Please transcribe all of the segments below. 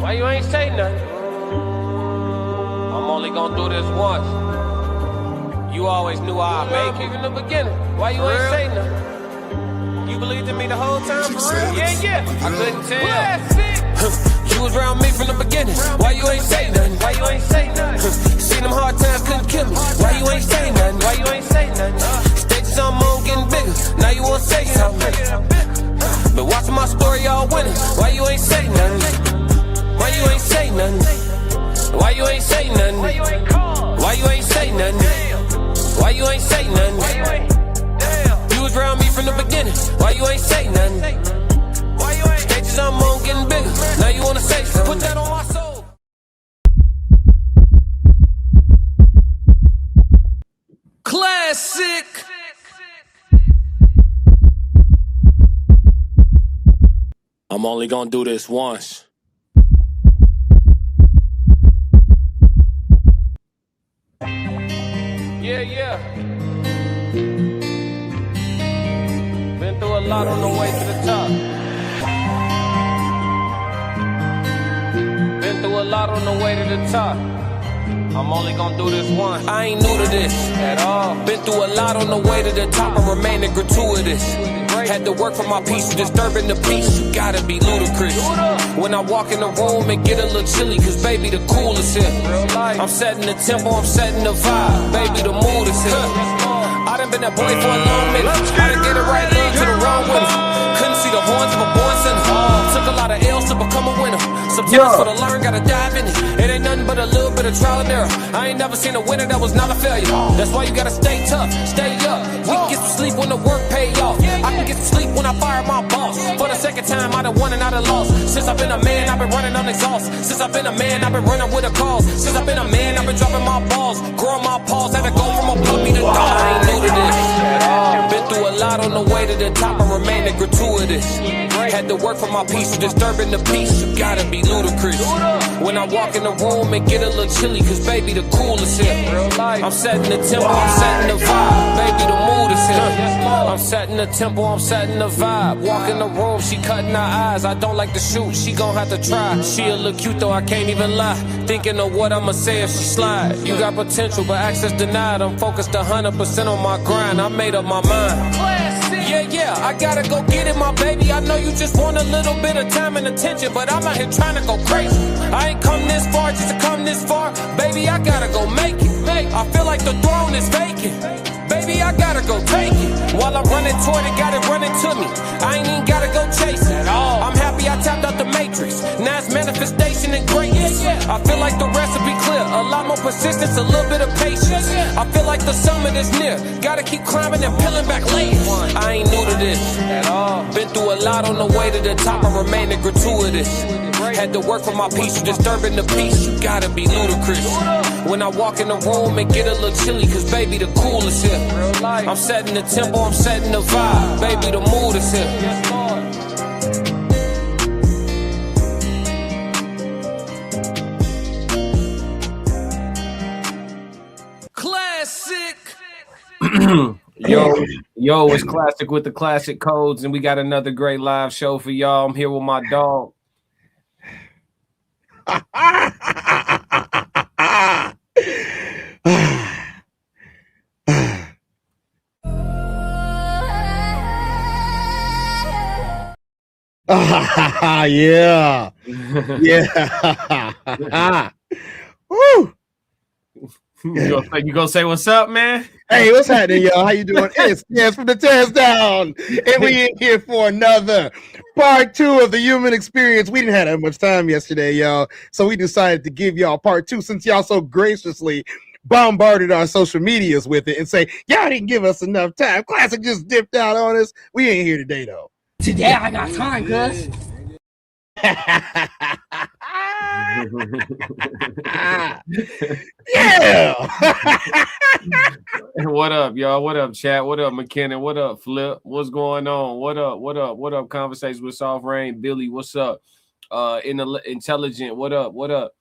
Why you ain't say nothing? I'm only gonna do this once. You always knew I'd make it in the beginning. Why you ain't say nothing? You believed in me the whole time, for real? Yeah. I couldn't tell. You was around me from the beginning. Why you ain't say nothing? Why you ain't say nothing? Seen them hard times couldn't kill me. Why you ain't say nothing? Why you ain't say nothing? Stages I'm on getting bigger. Now you wanna say something. Been watching my story, y'all winning. Why you ain't say nothing? Why you ain't say nothing? Why you ain't say nothing? Why you ain't call? Why you ain't say nothing? Why you ain't say nothing? You was around me from the beginning. Why you ain't say nothing? Why you ain't? Stages I'm on getting bigger. Now you wanna say something? Put that on my soul. Classic. I'm only gonna do this once. Yeah. Been through a lot on the way to the top. Been through a lot on the way to the top. I'm only gonna do this once. I ain't new to this at all. Been through a lot on the way to the top and remaining gratuitous. Had to work for my peace, disturbing the peace. You gotta be ludicrous. When I walk in the room and get a little chilly, cause baby the coolest here. I'm setting the tempo, I'm setting the vibe. Baby the mood is here. I done been that boy for a long minute. I done get it right love to the wrong winner. Couldn't see the horns of a born sinner. Took a lot of L's to become a winner. Some tennis for the learn, gotta dive in it. It ain't nothing but a little bit of trial and error. I ain't never seen a winner that was not a failure. That's why you gotta stay tough, stay up. We can get some sleep when the work pay off. I can get some sleep when I fire my boss. For the second time, I done won and I done lost. Since I've been a man, I've been running on exhaust. Since I've been a man, I've been running with a cause. Since I've been a man, I've been dropping my balls. Growing my paws, had to go from a puppy to dog. I ain't new to this at all. Been through a lot on the way to the top and remaining gratuitous. Had to work for my peace, disturbing the peace. You gotta be ludicrous. When I walk in the room and get a little chilly, cause baby the coolest here. I'm setting the tempo, I'm setting the vibe. Baby the mood is here. I'm setting the tempo, I'm setting the vibe. Walk in the room, she cutting her eyes. I don't like to shoot, she gon' have to try. She a little cute though, I can't even lie. Thinking of what I'ma say if she slide. You got potential, but access denied. I'm focused 100% on my grind. I made up my mind. Yeah, I gotta go get it, my baby. I know you just want a little bit of time and attention, but I'm out here trying to go crazy. I ain't come this far just to come this far. Baby, I gotta go make it. I feel like the throne is vacant. Baby, I gotta go take it. While I'm running toward it, got it running to me. I ain't even gotta go chase it. I'm happy I tapped out the matrix. Now it's manifestation and greatness. I feel like the recipe clear. A lot more persistence, a little bit of patience. I feel like the summit is near. Gotta keep climbing and peeling back layers. I ain't new to this at all. Been through a lot on the way to the top and remaining gratuitous. Had to work for my peace, disturbing the peace. You gotta be ludicrous. When I walk in the room and get a little chilly, cause baby the coolest here. I'm setting the tempo, I'm setting the vibe. Baby the mood is here. Classic. Yo, it's Classic with the classic codes, and we got another great live show for y'all. I'm here with my dog. Yeah. Woo. You gonna say what's up, man? Hey, what's happening, y'all? How you doing? It's from the Tears Down, and we in here for another part 2 of the human experience. We didn't have that much time yesterday, y'all, so we decided to give y'all part 2 since y'all so graciously bombarded our social medias with it and say y'all didn't give us enough time. Classic just dipped out on us. We ain't here today though. Today I got time, cuz. Yeah. What up, y'all? What up, chat? What up, McKinnon? What up, Flip? What's going on? What up? Conversations with Soft Rain. Billy, what's up? Intelligent, what up?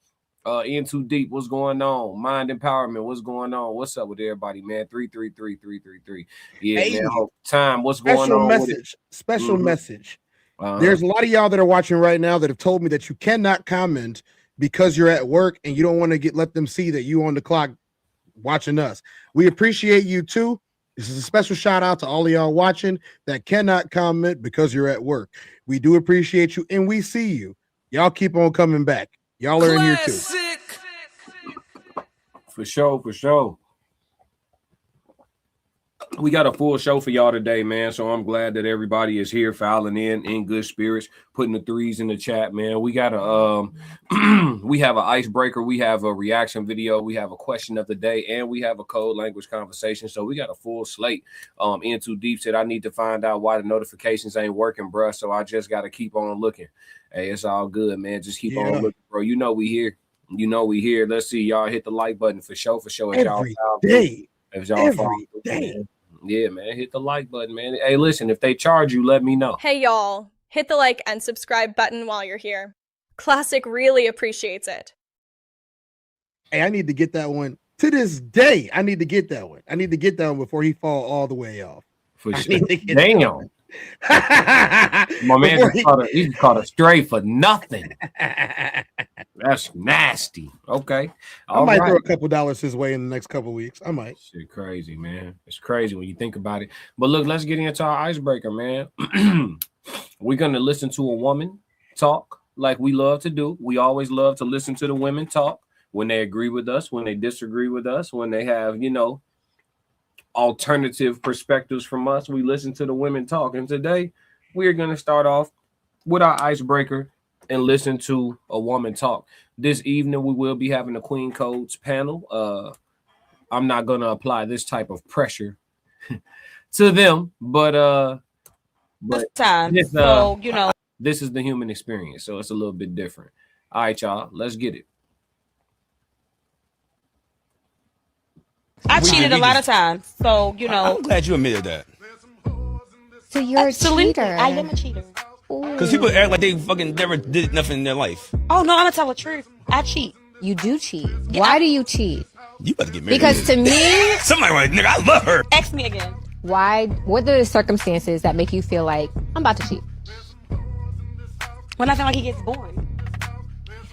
In Too Deep, what's going on? Mind Empowerment, what's going on? What's up with everybody, man? 333-333. Yeah, hey, man. Time, what's going on? Special message. There's a lot of y'all that are watching right now that have told me that you cannot comment because you're at work and you don't want to let them see that you on the clock watching us. We appreciate you too. This is a special shout out to all of y'all watching that cannot comment because you're at work. We do appreciate you and we see you. Y'all keep on coming back. Y'all are in here too. For sure. We got a full show for y'all today, man. So I'm glad that everybody is here, filing in good spirits, putting the threes in the chat, man. We got a we have an icebreaker, we have a reaction video, we have a question of the day, and we have a code language conversation. So we got a full slate. Into Deep said I need to find out why the notifications ain't working, bro. So I just got to keep on looking. Hey, it's all good, man. Just keep on looking, bro. You know we here. Let's see, y'all hit the like button for sure. Every day. Every day. Yeah, man, hit the like button, man. Hey, listen, if they charge you, let me know. Hey, y'all. Hit the like and subscribe button while you're here. Classic really appreciates it. Hey, I need to get that one. To this day, I need to get that one. I need to get that one before he fall all the way off. For sure. Damn. My man just caught a stray for nothing. That's nasty. Okay. I might throw a couple dollars his way in the next couple weeks. I might. Shit crazy, man. It's crazy when you think about it. But look, let's get into our icebreaker, man. We're going to listen to a woman talk like we love to do. We always love to listen to the women talk when they agree with us, when they disagree with us, when they have, alternative perspectives from us. We listen to the women talk. And today we are going to start off with our icebreaker and listen to a woman talk. This evening we will be having a Queen Codes panel. I'm not going to apply this type of pressure to them, but this time, this is the human experience, so it's a little bit different. All right, y'all, let's get it. I cheated a lot of times, so I'm glad you admitted that. So you're a cheater. I am a cheater. Because people act like they fucking never did nothing in their life. Oh no, I'm gonna tell the truth. I cheat. You do cheat. Why do you cheat? You better get married. Because to me, somebody like, nigga, I love her. Ask me again. Why? What are the circumstances that make you feel like I'm about to cheat? When I feel like he gets bored.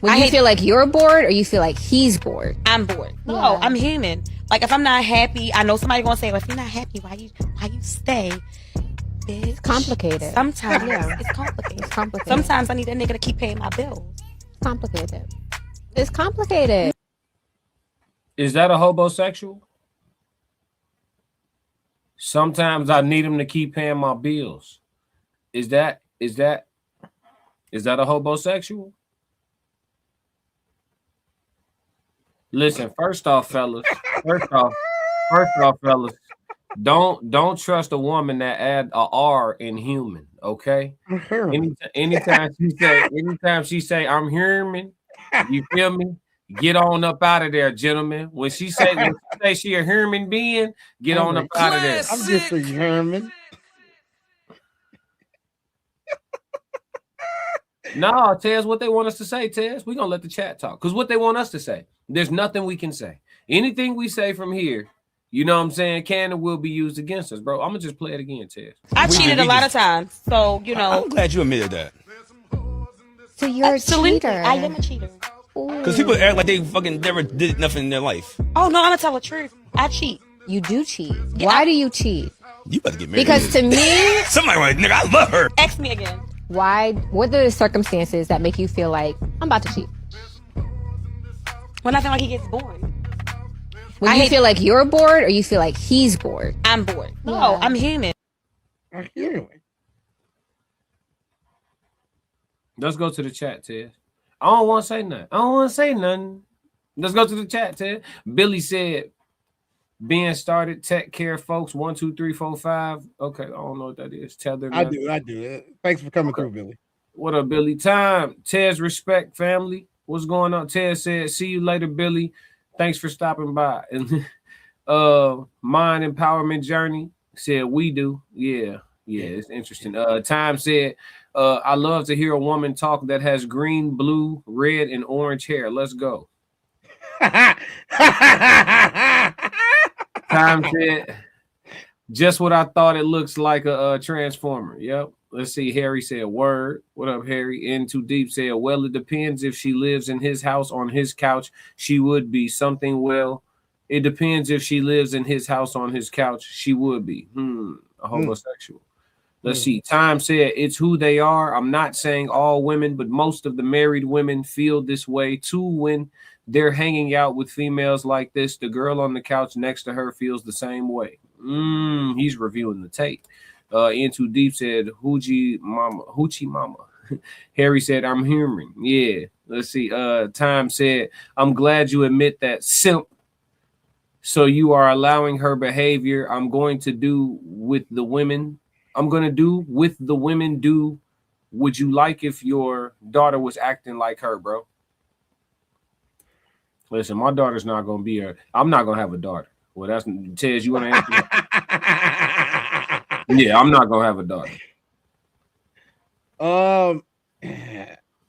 When you feel like you're bored, or you feel like he's bored? I'm bored. No, I'm human. Like if I'm not happy, I know somebody gonna say, well, if you're not happy, why you stay? Bitch. It's complicated. Sometimes it's complicated. It's complicated. Sometimes I need that nigga to keep paying my bills. Complicated. It's complicated. Is that a homosexual? Sometimes I need him to keep paying my bills. Is that a homosexual? Listen, first off, fellas, don't trust a woman that add a R in human, okay? Anytime she say I'm human, you feel me? Get on up out of there, gentlemen. When she say she a human being, get on up out of there. I'm just a human. No, Tez, what they want us to say, Tez, we're gonna let the chat talk. Because what they want us to say, there's nothing we can say. Anything we say from here, you know what I'm saying, can and will be used against us, bro. I'm gonna just play it again, Tez. I cheated a lot of times, so I'm glad you admitted that. So you're a cheater. I am a cheater. Because people act like they fucking never did nothing in their life. Oh no, I'm gonna tell the truth. I cheat. You do cheat. Why do you cheat? You better get married. Because to me, somebody like, nigga, I love her. Ask me again. Why? What are the circumstances that make you feel like I'm about to cheat? When I feel like he gets bored. When you feel like you're bored, or you feel like he's bored? I'm bored. No, I'm human. I'm human. Let's go to the chat, Ted. I don't want to say nothing. Let's go to the chat, Ted. Billy said, being started, tech care, folks. 1, 2, 3, 4, 5. Okay, I don't know what that is. Tell them. I do. Thanks for coming through, Billy. What up, Billy? Time. Ted's respect, family. What's going on? Ted said, see you later, Billy. Thanks for stopping by. And Mind Empowerment Journey said, we do. Yeah, it's interesting. Time said, I love to hear a woman talk that has green, blue, red, and orange hair. Let's go. Time said, just what I thought. It looks like a transformer. Yep. Let's see. Harry said, word. What up, Harry? In Too Deep said, well, it depends. If she lives in his house on his couch, she would be something. Well, it depends. If she lives in his house on his couch, she would be a homosexual. Let's see. Time said, it's who they are. I'm not saying all women, but most of the married women feel this way too when they're hanging out with females like this. The girl on the couch next to her feels the same way. He's reviewing the tape. In Too Deep said, hoochie mama. Harry said, I'm humoring. Yeah. Let's see. Time said, I'm glad you admit that, simp. So you are allowing her behavior. I'm going to do with the women do. Would you like if your daughter was acting like her, bro? Listen, my daughter's not going to be I'm not going to have a daughter. Well, that's Tez, you want to answer that? Yeah, I'm not going to have a daughter.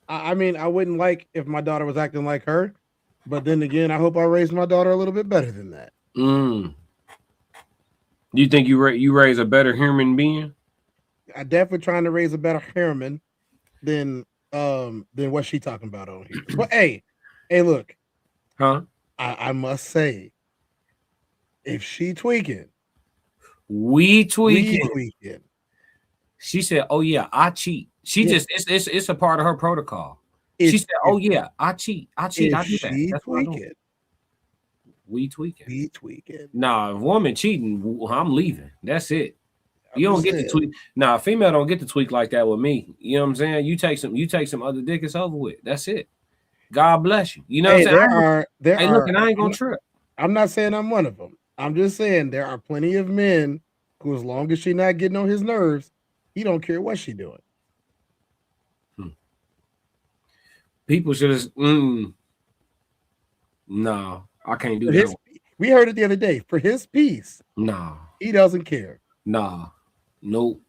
I mean, I wouldn't like if my daughter was acting like her, but then again, I hope I raised my daughter a little bit better than that. Do you think you raise a better human being? I definitely trying to raise a better human than what she talking about on here. But hey, look, I must say, if she tweaking, we tweaking. She said, "Oh yeah, I cheat." She just it's a part of her protocol. She said, "Oh yeah, I cheat. I do that." That's tweaking. We tweaking. Nah, if woman cheating, I'm leaving. That's it. You don't get to tweak. Nah, female don't get to tweak like that with me. You know what I'm saying? You take some other dick, it's over with. That's it. God bless you. You know what I'm saying? Look, and I ain't gonna trip. I'm not saying I'm one of them. I'm just saying there are plenty of men who, as long as she not getting on his nerves, he don't care what she doing. People should just no, I can't do that. We heard it the other day. For his peace, no, he doesn't care. Nah, nope.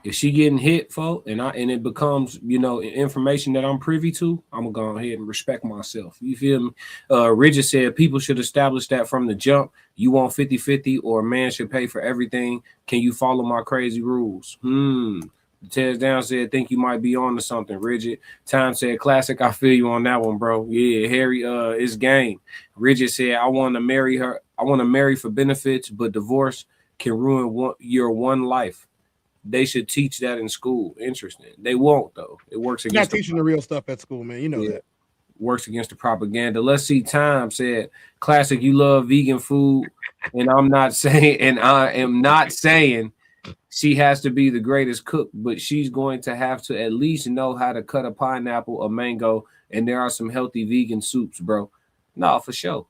If she getting hit, folks, and it becomes, information that I'm privy to, I'm gonna go ahead and respect myself. You feel me? Rigid said people should establish that from the jump. You want 50-50 or a man should pay for everything. Can you follow my crazy rules? Tez Down said, think you might be on to something, Rigid. Time said, classic, I feel you on that one, bro. Yeah, Harry, it's game. Rigid said, I want to marry her. I want to marry for benefits, but divorce can ruin your one life. They should teach that in school. Interesting. They won't, though. It works against not teaching the real stuff at school, man. You know that. Works against the propaganda. Let's see. Time said, classic, you love vegan food, and I am not saying she has to be the greatest cook, but she's going to have to at least know how to cut a pineapple, a mango, and there are some healthy vegan soups, bro. No, for sure.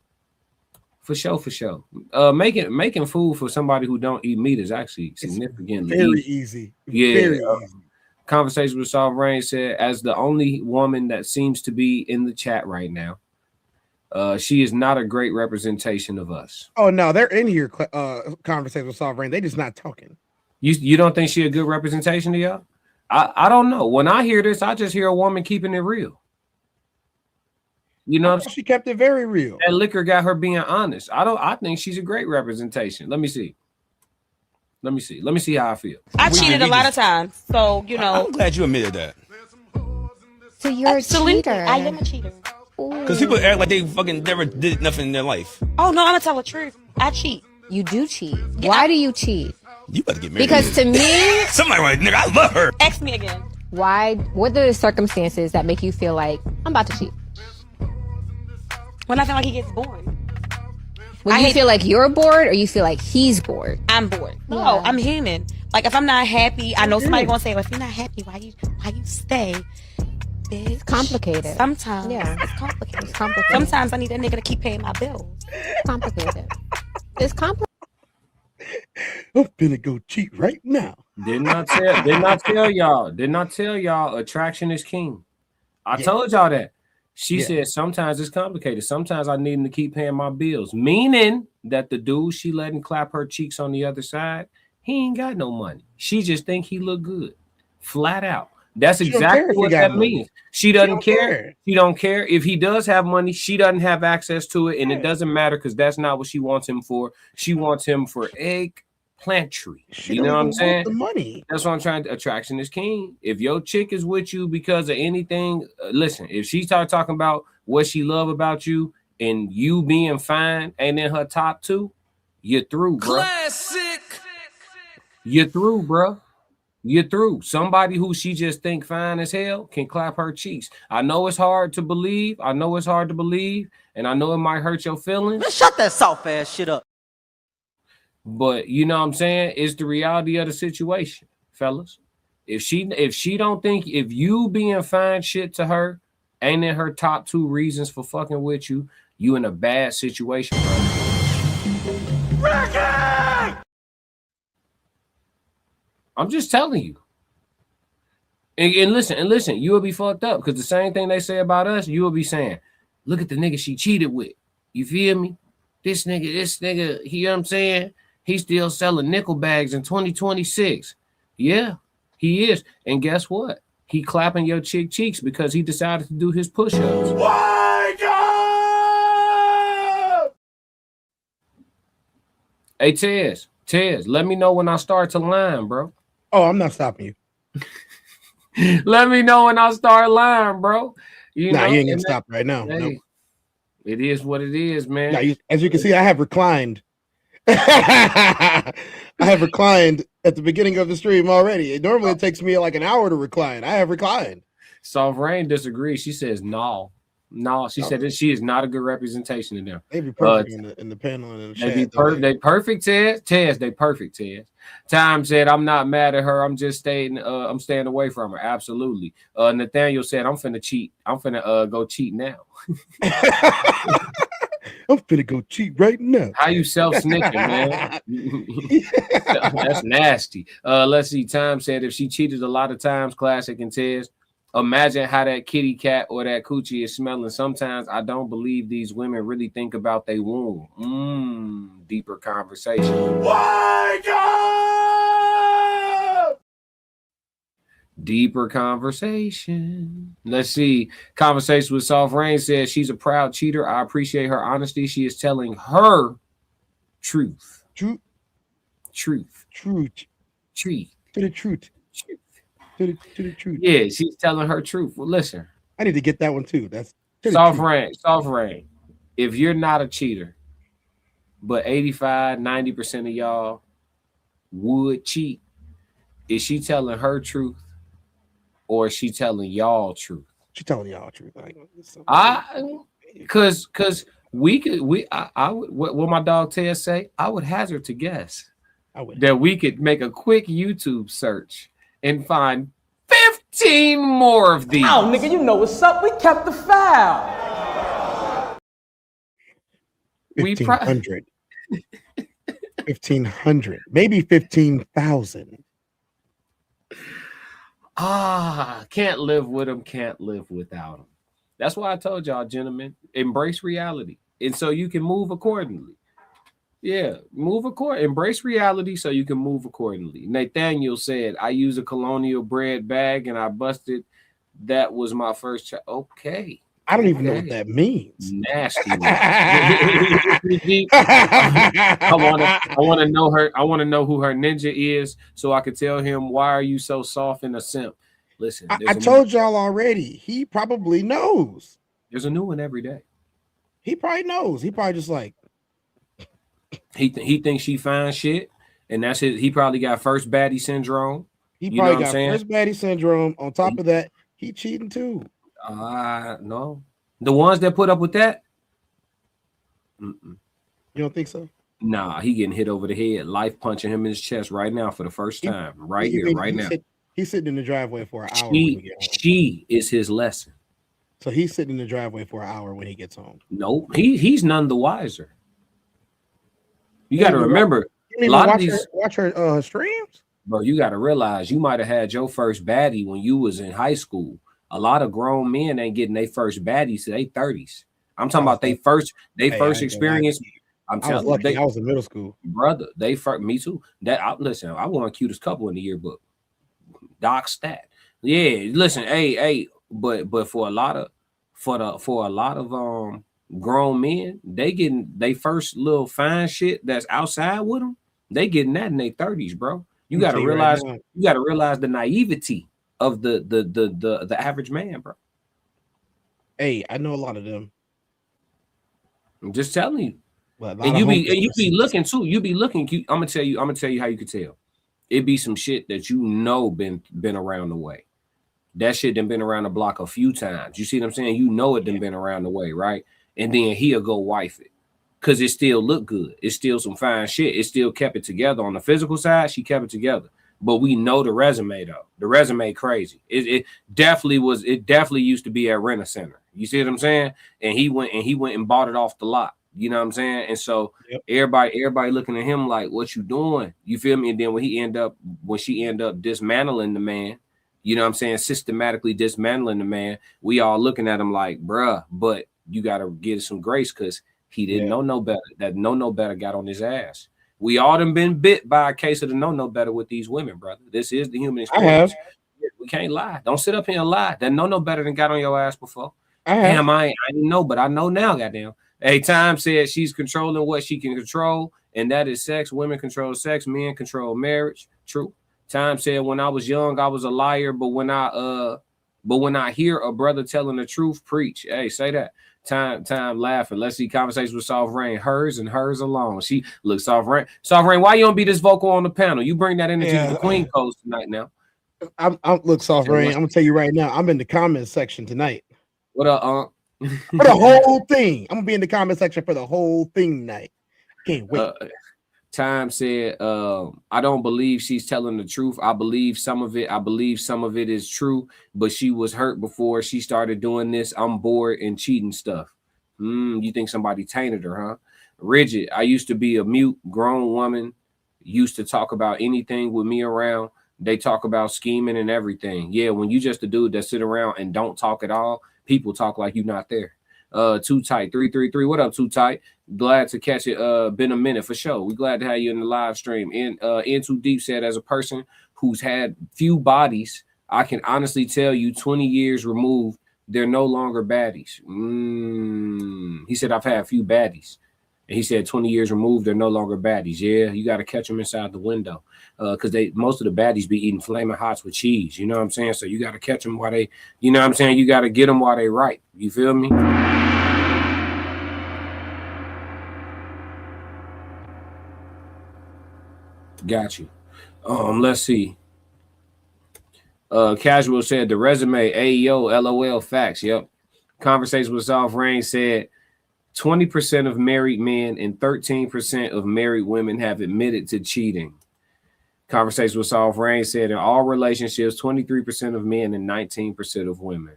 For sure. Making food for somebody who don't eat meat is actually significantly very easy. Yeah. Very easy. Conversation with Soft Rain said, as the only woman that seems to be in the chat right now, she is not a great representation of us. Oh no, they're in here. Conversation with Soft Rain. They just not talking. You don't think she a good representation to y'all? I don't know. When I hear this, I just hear a woman keeping it real. You know, she kept it very real. That liquor got her being honest. I think she's a great representation. Let me see how I feel. I cheated a lot of times, so I'm glad you admitted that. So you're a cheater. I am a cheater. Because people act like they fucking never did nothing in their life. Oh no, I'm gonna tell the truth. I cheat. You do cheat. Why do you cheat? You better get married. Because to me, somebody like, nigga, I love her. Ask me again. Why? What are the circumstances that make you feel like I'm about to cheat? When I feel like he gets bored. When you feel like you're bored, or you feel like he's bored? I'm bored. No, I'm human. Like if I'm not happy, I know somebody gonna say, well, if you're not happy, why you stay? Bitch. It's complicated. Sometimes. Yeah. It's complicated. Sometimes I need a nigga to keep paying my bills. Complicated. It's complicated. I'm finna go cheat right now. Did not tell y'all attraction is king. I told y'all that. She said sometimes it's complicated. Sometimes I need him to keep paying my bills. Meaning that the dude she letting clap her cheeks on the other side, he ain't got no money. She just think he look good. Flat out. That's exactly what that means. She doesn't care. She don't care. If he does have money, she doesn't have access to it. And it doesn't matter because that's not what she wants him for. She wants him for egg plantry. She You know what I'm want saying? the money. That's what I'm trying to. Attraction is king. If your chick is with you because of anything, listen. If she start talking about what she love about you and you being fine ain't in her top two, you're through, bro. Classic. You're through, bro. You're through. Somebody who she just think fine as hell can clap her cheeks. I know it's hard to believe. And I know it might hurt your feelings. Shut that soft ass shit up. But you know what I'm saying? It's the reality of the situation, fellas. If she don't think if you being fine shit to her ain't in her top two reasons for fucking with you, you in a bad situation, bro. Ricky! I'm just telling you. And listen, you will be fucked up because the same thing they say about us, you will be saying, look at the nigga she cheated with. You feel me? This nigga, you know what I'm saying? He's still selling nickel bags in 2026. Yeah, he is. And guess what? He clapping your chick cheeks because he decided to do his push-ups. Wake up! Hey, Tez, let me know when I start to line, bro. Oh, I'm not stopping you. Let me know when I start lying, bro. You ain't gonna stop right now. Hey, nope. It is what it is, man. Now, as you can see, I have reclined. I have reclined at the beginning of the stream already. Normally it takes me like an hour to recline. I have reclined. Soft Rain disagrees. She says no. She said that she is not a good representation of them. They be perfect in the panel and in the chat. They perfect, Tez. They perfect, Tez. Time said, I'm not mad at her. I'm just staying. I'm staying away from her. Absolutely. Nathaniel said, I'm finna cheat. I'm finna go cheat now. I'm finna go cheat right now. How you self-snitching, man? That's nasty. Let's see. Time said if she cheated a lot of times, classic and Tez. Imagine how that kitty cat or that coochie is smelling. Sometimes I don't believe these women really think about their womb. Deeper conversation. Wake up! Deeper conversation. Let's see. Conversation with Soft Rain says she's a proud cheater. I appreciate her honesty. She is telling her truth. Truth. To the truth. To the truth. Yeah, she's telling her truth. Well, listen. I need to get that one too. That's Soft Rain. If you're not a cheater, but 85-90% of y'all would cheat, is she telling her truth or is she telling y'all truth? She's telling y'all truth. Cause I would what my dog Ted say, I would hazard to guess that we could make a quick YouTube search and find 15 more of these. Oh, nigga, you know what's up. We kept the file. 1,500. 1,500. Maybe 15,000. Can't live with them, can't live without them. That's why I told y'all, gentlemen, embrace reality. And so you can move accordingly. Yeah, embrace reality so you can move accordingly. Nathaniel said, I use a colonial bread bag and I busted. That was my first child. Okay. I don't even know what that means. Nasty. I want to know her. I want to know who her ninja is so I could tell him, why are you so soft and a simp? Listen, I told y'all already. He probably knows. There's a new one every day. He probably knows. He probably just like, he thinks she fine shit, and that's his. He probably got first baddie syndrome. He probably got first baddie syndrome. On top of that, he cheating too. No, the ones that put up with that. You don't think so? Nah, he getting hit over the head, life punching him in his chest right now for the first time, right now. He's sitting in the driveway for an hour. She is his lesson. So he's sitting in the driveway for an hour when he gets home. No, he's none the wiser. You got to remember, a lot of these watch her streams, bro. You got to realize you might have had your first baddie when you was in high school. A lot of grown men ain't getting their first baddies to their 30s. I'm talking about their first experience. I'm telling you, I was in middle school, brother. Me too. Listen, I won cutest couple in the yearbook. Doc Stat. Yeah, listen, hey, but for a lot of grown men, they getting they first little fine shit that's outside with them. They getting that in their 30s, bro. You I'm got to telling you right realize. now. You got to realize the naivety of the average man, bro. Hey, I know a lot of them. I'm just telling you. But a lot And of you homeless be persons. looking too. You be looking. I'm gonna tell you how you could tell. It be some shit that you know been around the way. That shit done been around the block a few times. You see what I'm saying? You know it done been around the way, right? And then he'll go wife it. Cause it still look good. It's still some fine shit. It still kept it together. On the physical side, she kept it together. But we know the resume though. The resume crazy. It definitely was. It definitely used to be at Rent a Center. You see what I'm saying? And he went and bought it off the lot. You know what I'm saying? And so everybody looking at him like, what you doing? You feel me? And then when she end up dismantling the man, you know what I'm saying? Systematically dismantling the man, we all looking at him like, bruh, but you gotta give some grace because he didn't know no better. That no better got on his ass. We all done been bit by a case of the no better with these women, brother. This is the human experience. We can't lie. Don't sit up here and lie. That no better than got on your ass before. Damn, I didn't know, but I know now, goddamn. Hey, Time said she's controlling what she can control, and that is sex. Women control sex, men control marriage. True. Time said when I was young, I was a liar, but when I hear a brother telling the truth, preach. Hey, say that. Time laughing. Let's see conversations with Soft Rain. Hers and hers alone. She looks Soft Rain. Soft Rain, why you don't be this vocal on the panel? You bring that energy to the Queen Coast tonight now. I'm look, Soft Rain. I'm gonna tell you right now. I'm in the comment section tonight. What up, For the whole thing. I'm gonna be in the comment section for the whole thing tonight. Can't wait. Time said, I don't believe she's telling the truth. I believe some of it is true, but she was hurt before she started doing this. I'm bored and cheating stuff. You think somebody tainted her, huh? Rigid. I used to be a mute grown woman, used to talk about anything with me around. They talk about scheming and everything. Yeah, when you just a dude that sit around and don't talk at all, people talk like you're not there. Too Tight 333. What up, Too Tight? Glad to catch it. Been a minute for sure. We glad to have you in the live stream. In Too Deep said, as a person who's had few bodies, I can honestly tell you 20 years removed, they're no longer baddies. He said, I've had few baddies. And he said 20 years removed, they're no longer baddies. Yeah, you got to catch them inside the window. Because most of the baddies be eating Flaming Hots with cheese. You know what I'm saying? So you got to catch them while they, you know what I'm saying? You got to get them while they ripe. You feel me? Got you. Let's see. Casual said the resume, AEO, LOL, facts. Yep. Conversation with Soft Rain said 20% of married men and 13% of married women have admitted to cheating. Conversation with Soft Rain said in all relationships, 23% of men and 19% of women.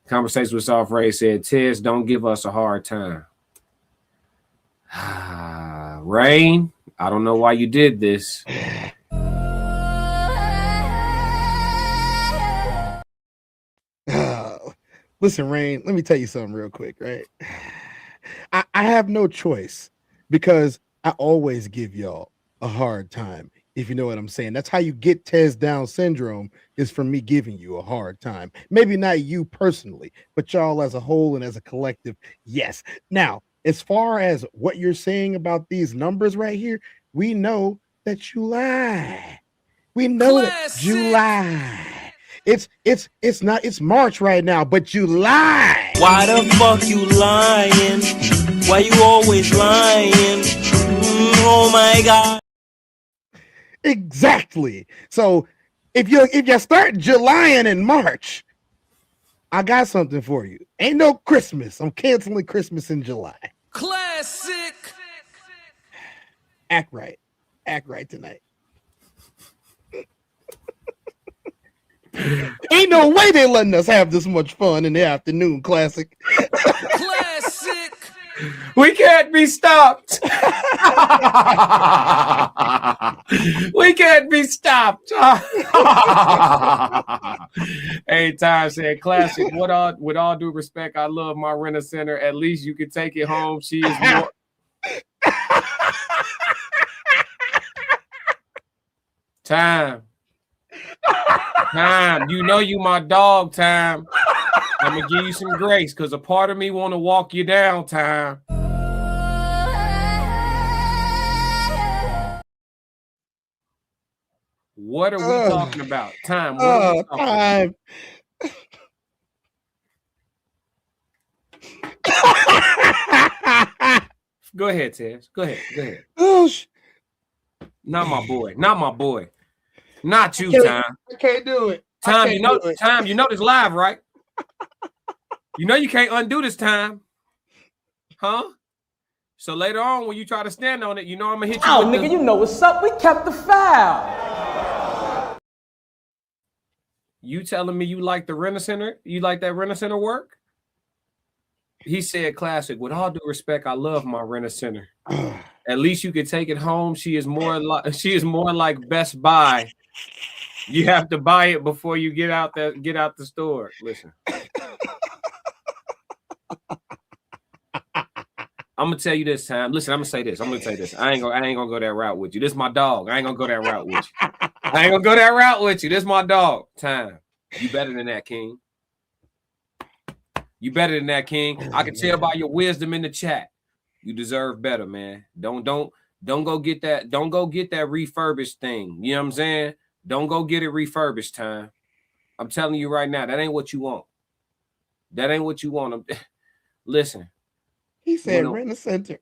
Conversation with Soft Rain said, Tez, don't give us a hard time. Rain, I don't know why you did this. Listen, Rain, let me tell you something real quick, right? I have no choice because I always give y'all a hard time, if you know what I'm saying. That's how you get Tez Down syndrome, is from me giving you a hard time. Maybe not you personally, but y'all as a whole and as a collective, yes. Now, as far as what you're saying about these numbers right here, we know that you lie. We know that you lie. It's March right now, but you lie. Why the fuck you lying? Why you always lying? Oh my God. Exactly. So if you start Julying in March, I got something for you. Ain't no Christmas. I'm canceling Christmas in July. Classic. Act right. Act right tonight. Ain't no way they letting us have this much fun in the afternoon, Classic. Classic. We can't be stopped. We can't be stopped. Hey, Time said, Classic. With all due respect, I love my Rent a Center. At least you can take it home. She is more. Time. You know you my dog, Time. I'm gonna give you some grace because a part of me want to walk you down, Time. What are we talking about? Time. What are we talking Time. about? Go ahead, Tez. Go ahead. Oh, Not my boy. Not you, Time. I can't do it. Time, you know this live, right? You know you can't undo this time. Huh? So later on, when you try to stand on it, you know I'm gonna hit you. Oh, nigga, you know what's up. We kept the foul. You telling me you like the Rent-A-Center? You like that Rent-A-Center work? He said, classic. With all due respect, I love my Rent-A-Center. At least you can take it home. She is more like Best Buy. You have to buy it before you get out the store. Listen. I'm gonna tell you this time. Listen, I'm gonna say this. I ain't gonna go that route with you. This is my dog. I ain't gonna go that route with you. This is my dog. Time. You better than that, King. I can tell by your wisdom in the chat. You deserve better, man. Don't go get that. Don't go get that refurbished thing. You know what I'm saying? Don't go get it refurbished, Time. I'm telling you right now, that ain't what you want. Listen. He said Rent-A-Center.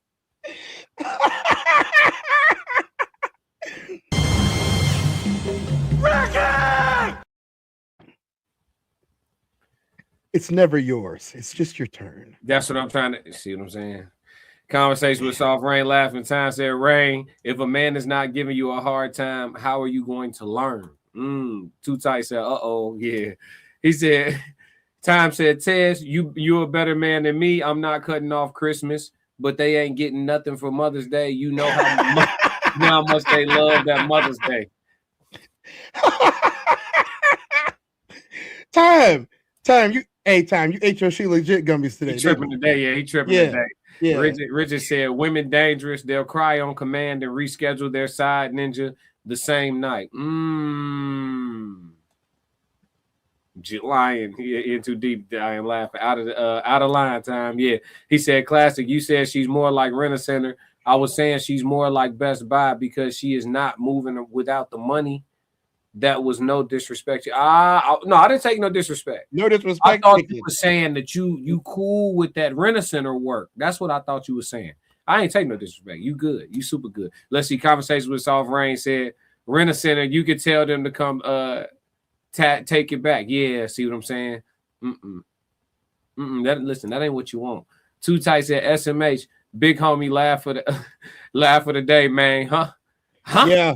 It's never yours. It's just your turn. That's what I'm trying to see. What I'm saying? Conversation with Soft Rain laughing. Time said, Rain, if a man is not giving you a hard time, how are you going to learn? Too Tight said, yeah. He said, Time said, Tez, you a better man than me. I'm not cutting off Christmas, but they ain't getting nothing for Mother's Day. You know how much they love that Mother's Day. Time, you ate your She Legit gummies today. He tripping today, he tripping today. Yeah. Richard said, women dangerous. They'll cry on command and reschedule their side ninja the same night. Lion, in too deep. I am laughing. Out of line Time. Yeah. He said, classic. You said she's more like Rent-A-Center. I was saying she's more like Best Buy because she is not moving without the money. That was no disrespect. No, I didn't take no disrespect. No disrespect. I thought you were saying that you cool with that Rent-A-Center work. That's what I thought you were saying. I ain't take no disrespect. You good. You super good. Let's see. Conversation with Soft Rain said, Rent-A-Center, you could tell them to come take it back. Yeah, see what I'm saying? That ain't what you want. Too Tight said, SMH, big homie, laugh for the day, man. Huh? Yeah.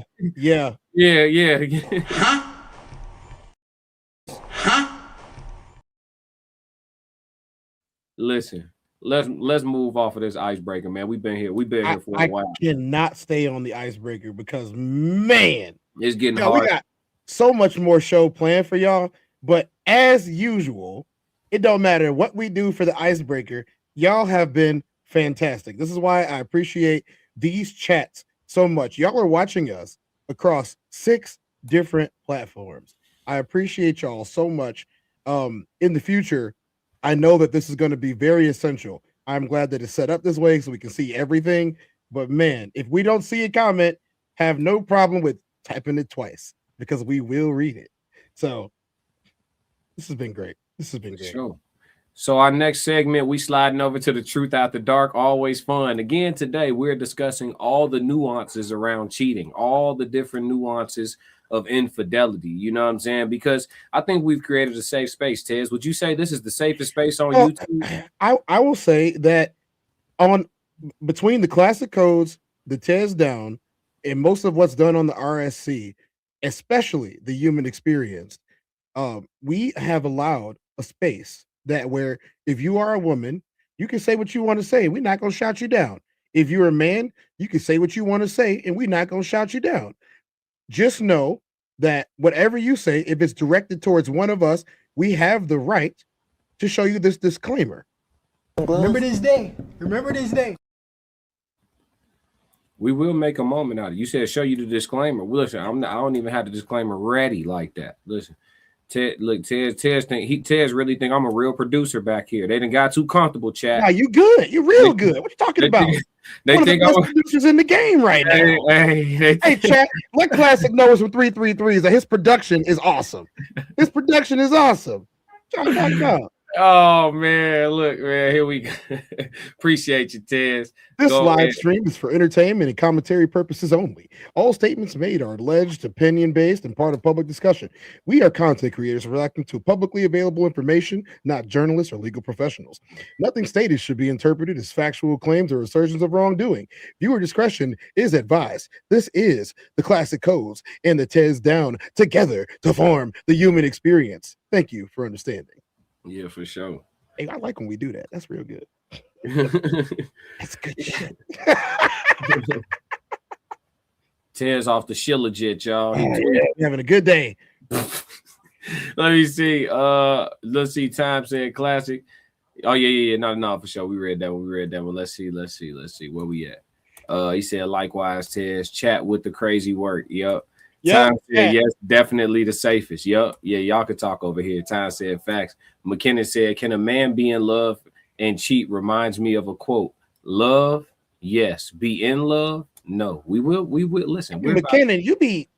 Listen, let's move off of this icebreaker, man. We've been here for a while. I cannot stay on the icebreaker because, man, it's getting hard. We got so much more show planned for y'all, but as usual, it don't matter what we do for the icebreaker. Y'all have been fantastic. This is why I appreciate these chats so much. Y'all are watching us across 6 different platforms. I appreciate y'all so much. In the future, I know that this is going to be very essential. I'm glad that it's set up this way so we can see everything. But man, if we don't see a comment, have no problem with typing it twice because we will read it. So this has been great. Sure. So our next segment, we sliding over to the Truth After Dark. Always fun. Again, today we're discussing all the nuances around cheating, all the different nuances of infidelity. You know what I'm saying? Because I think we've created a safe space. Tez, would you say this is the safest space on YouTube? I will say that between the classic codes, the Tez Down, and most of what's done on the RSC, especially the human experience, we have allowed a space that where if you are a woman, you can say what you want to say. We're not going to shout you down. If you're a man, you can say what you want to say, and we're not going to shout you down. Just know that whatever you say, if it's directed towards one of us, we have the right to show you this disclaimer. Remember this day. We will make a moment out of it. You said show you the disclaimer. Well, listen, I don't even have the disclaimer ready like that. Listen, Tez really think I'm a real producer back here. They done got too comfortable, chat. Nah, you good. You real good. What you talking about? They One think of the best producers in the game right now. Hey, chat. Let Classic know from 333s that his production is awesome. His production is awesome. What y'all talking about? Oh man, look, man, here we go. Appreciate you, Tez. This live stream is for entertainment and commentary purposes only. All statements made are alleged, opinion-based, and part of public discussion. We are content creators reacting to publicly available information, not journalists or legal professionals. Nothing stated should be interpreted as factual claims or assertions of wrongdoing. Viewer discretion is advised. This is the Classic Codes and the Tez Down together to form the human experience. Thank you for understanding. Yeah, for sure. Hey, I like when we do that. That's real good. That's good shit. Tez off the shilajit, y'all. Yeah, having a good day. Let me see. Let's see. Time said classic. Oh yeah. No, for sure. We read that one. Let's see. Where we at? He said likewise, Tez. Chat with the crazy work. Yup. Time said yes, definitely the safest. Yup. Yeah, y'all could talk over here. Time said facts. McKinnon said, can a man be in love and cheat? Reminds me of a quote. Love, yes. Be in love, no. We will listen. McKinnon,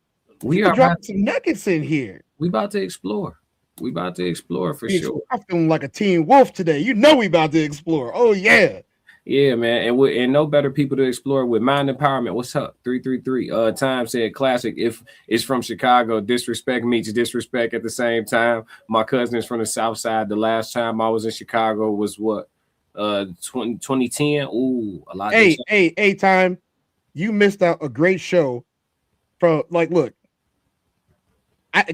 we are dropping some nuggets in here. We about to explore. For sure. I'm feeling like a teen wolf today. You know we about to explore. Oh yeah. Yeah, man, and no better people to explore with mind empowerment. What's up? 333. Time said classic. If it's from Chicago, disrespect meets disrespect at the same time. My cousin is from the South Side. The last time I was in Chicago was what? 2010. Ooh, a lot. Hey, Time. You missed out a great show. From look,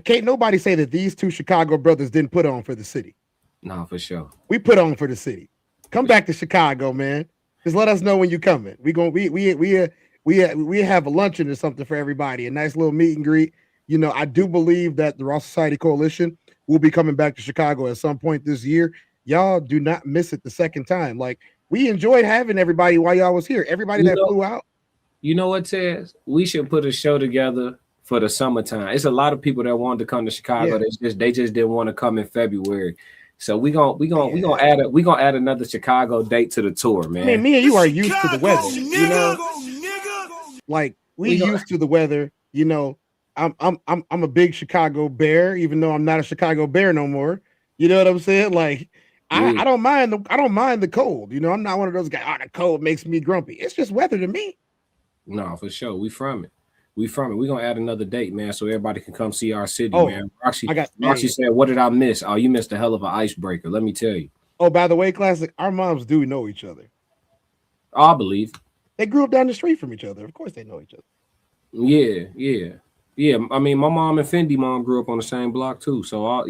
can't nobody say that these two Chicago brothers didn't put on for the city. No, for sure. We put on for the city. Come back to Chicago, man. Just let us know when you're coming. We have a luncheon or something for everybody, a nice little meet and greet. You know, I do believe that the Raw Society Coalition will be coming back to Chicago at some point this year. Y'all do not miss it the second time. Like, we enjoyed having everybody while y'all was here. Everybody that flew out. You know what, Tez? We should put a show together for the summertime. It's a lot of people that wanted to come to Chicago. Yeah. They just didn't want to come in February. So we gonna add another Chicago date to the tour, man. I mean, me and you are used to the weather, you know. Like we used to the weather, you know. I'm a big Chicago Bear, even though I'm not a Chicago Bear no more. You know what I'm saying? Like I don't mind the cold. You know, I'm not one of those guys. Oh, the cold makes me grumpy. It's just weather to me. No, for sure. We from it. We're gonna add another date, man, so everybody can come see our city, man. Roxy said, "What did I miss? Oh, you missed a hell of an icebreaker. Let me tell you." Oh, by the way, Classic, our moms do know each other. I believe they grew up down the street from each other. Of course, they know each other. Yeah. I mean, my mom and Fendi mom grew up on the same block too. So, my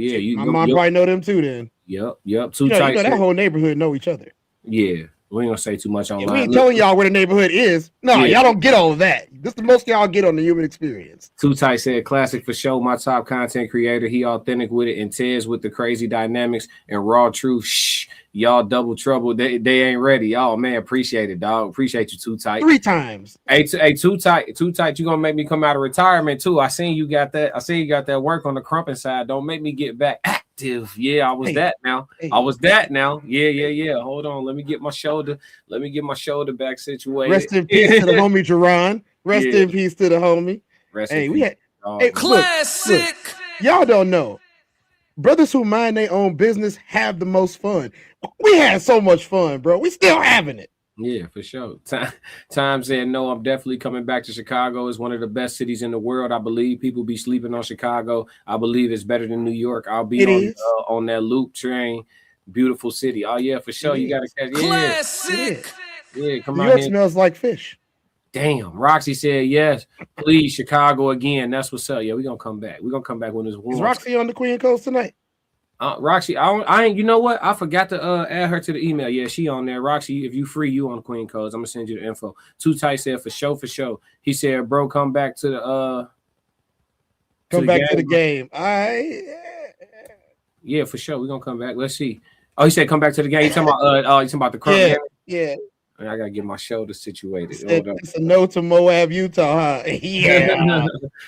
mom probably know them too. Then. Yep. Too tight. You know, that whole neighborhood know each other. Yeah. We ain't gonna say too much online. We ain't telling y'all where the neighborhood is. No, y'all don't get all of that. This is the most y'all get on the human experience. Too Tight said, classic for show. My top content creator. He authentic with it, and Tez with the crazy dynamics and raw truth. Shh, y'all double trouble. They ain't ready. Oh man, appreciate it, dog. Appreciate you, Too Tight. 3 times. Hey, Too Tight. You gonna make me come out of retirement too? I seen you got that work on the crumping side. Don't make me get back active. Yeah, I was that now. Yeah. Hold on. Let me get my shoulder back situated. Rest in peace to the homie Jerron. Rest in peace to the homie. Classic. Look, y'all don't know. Brothers who mind their own business have the most fun. We had so much fun, bro. We still having it. Yeah, for sure. Time said, no, I'm definitely coming back to Chicago. It's one of the best cities in the world. I believe people be sleeping on Chicago. I believe it's better than New York. I'll be on that loop train. Beautiful city. Oh, yeah, for sure. You got to catch Classic. Yeah, come on. New York smells like fish. Damn. Roxy said, yes, please, Chicago again. That's what's up. Yeah, we're going to come back. We're going to come back when it's warm. Is Roxy on the Queen Coast tonight? Roxy, I ain't. You know what? I forgot to add her to the email. Yeah, she on there. Roxy, if you free, you on the Queen Codes. I'm gonna send you the info. Too Tight said for sure. He said, bro, come back to the to the game. Yeah, for sure. We're gonna come back. Let's see. Oh, he said come back to the game. You talking about the crunk game? Yeah. I gotta get my shoulder situated. It's a no to Moab, Utah, huh? Yeah.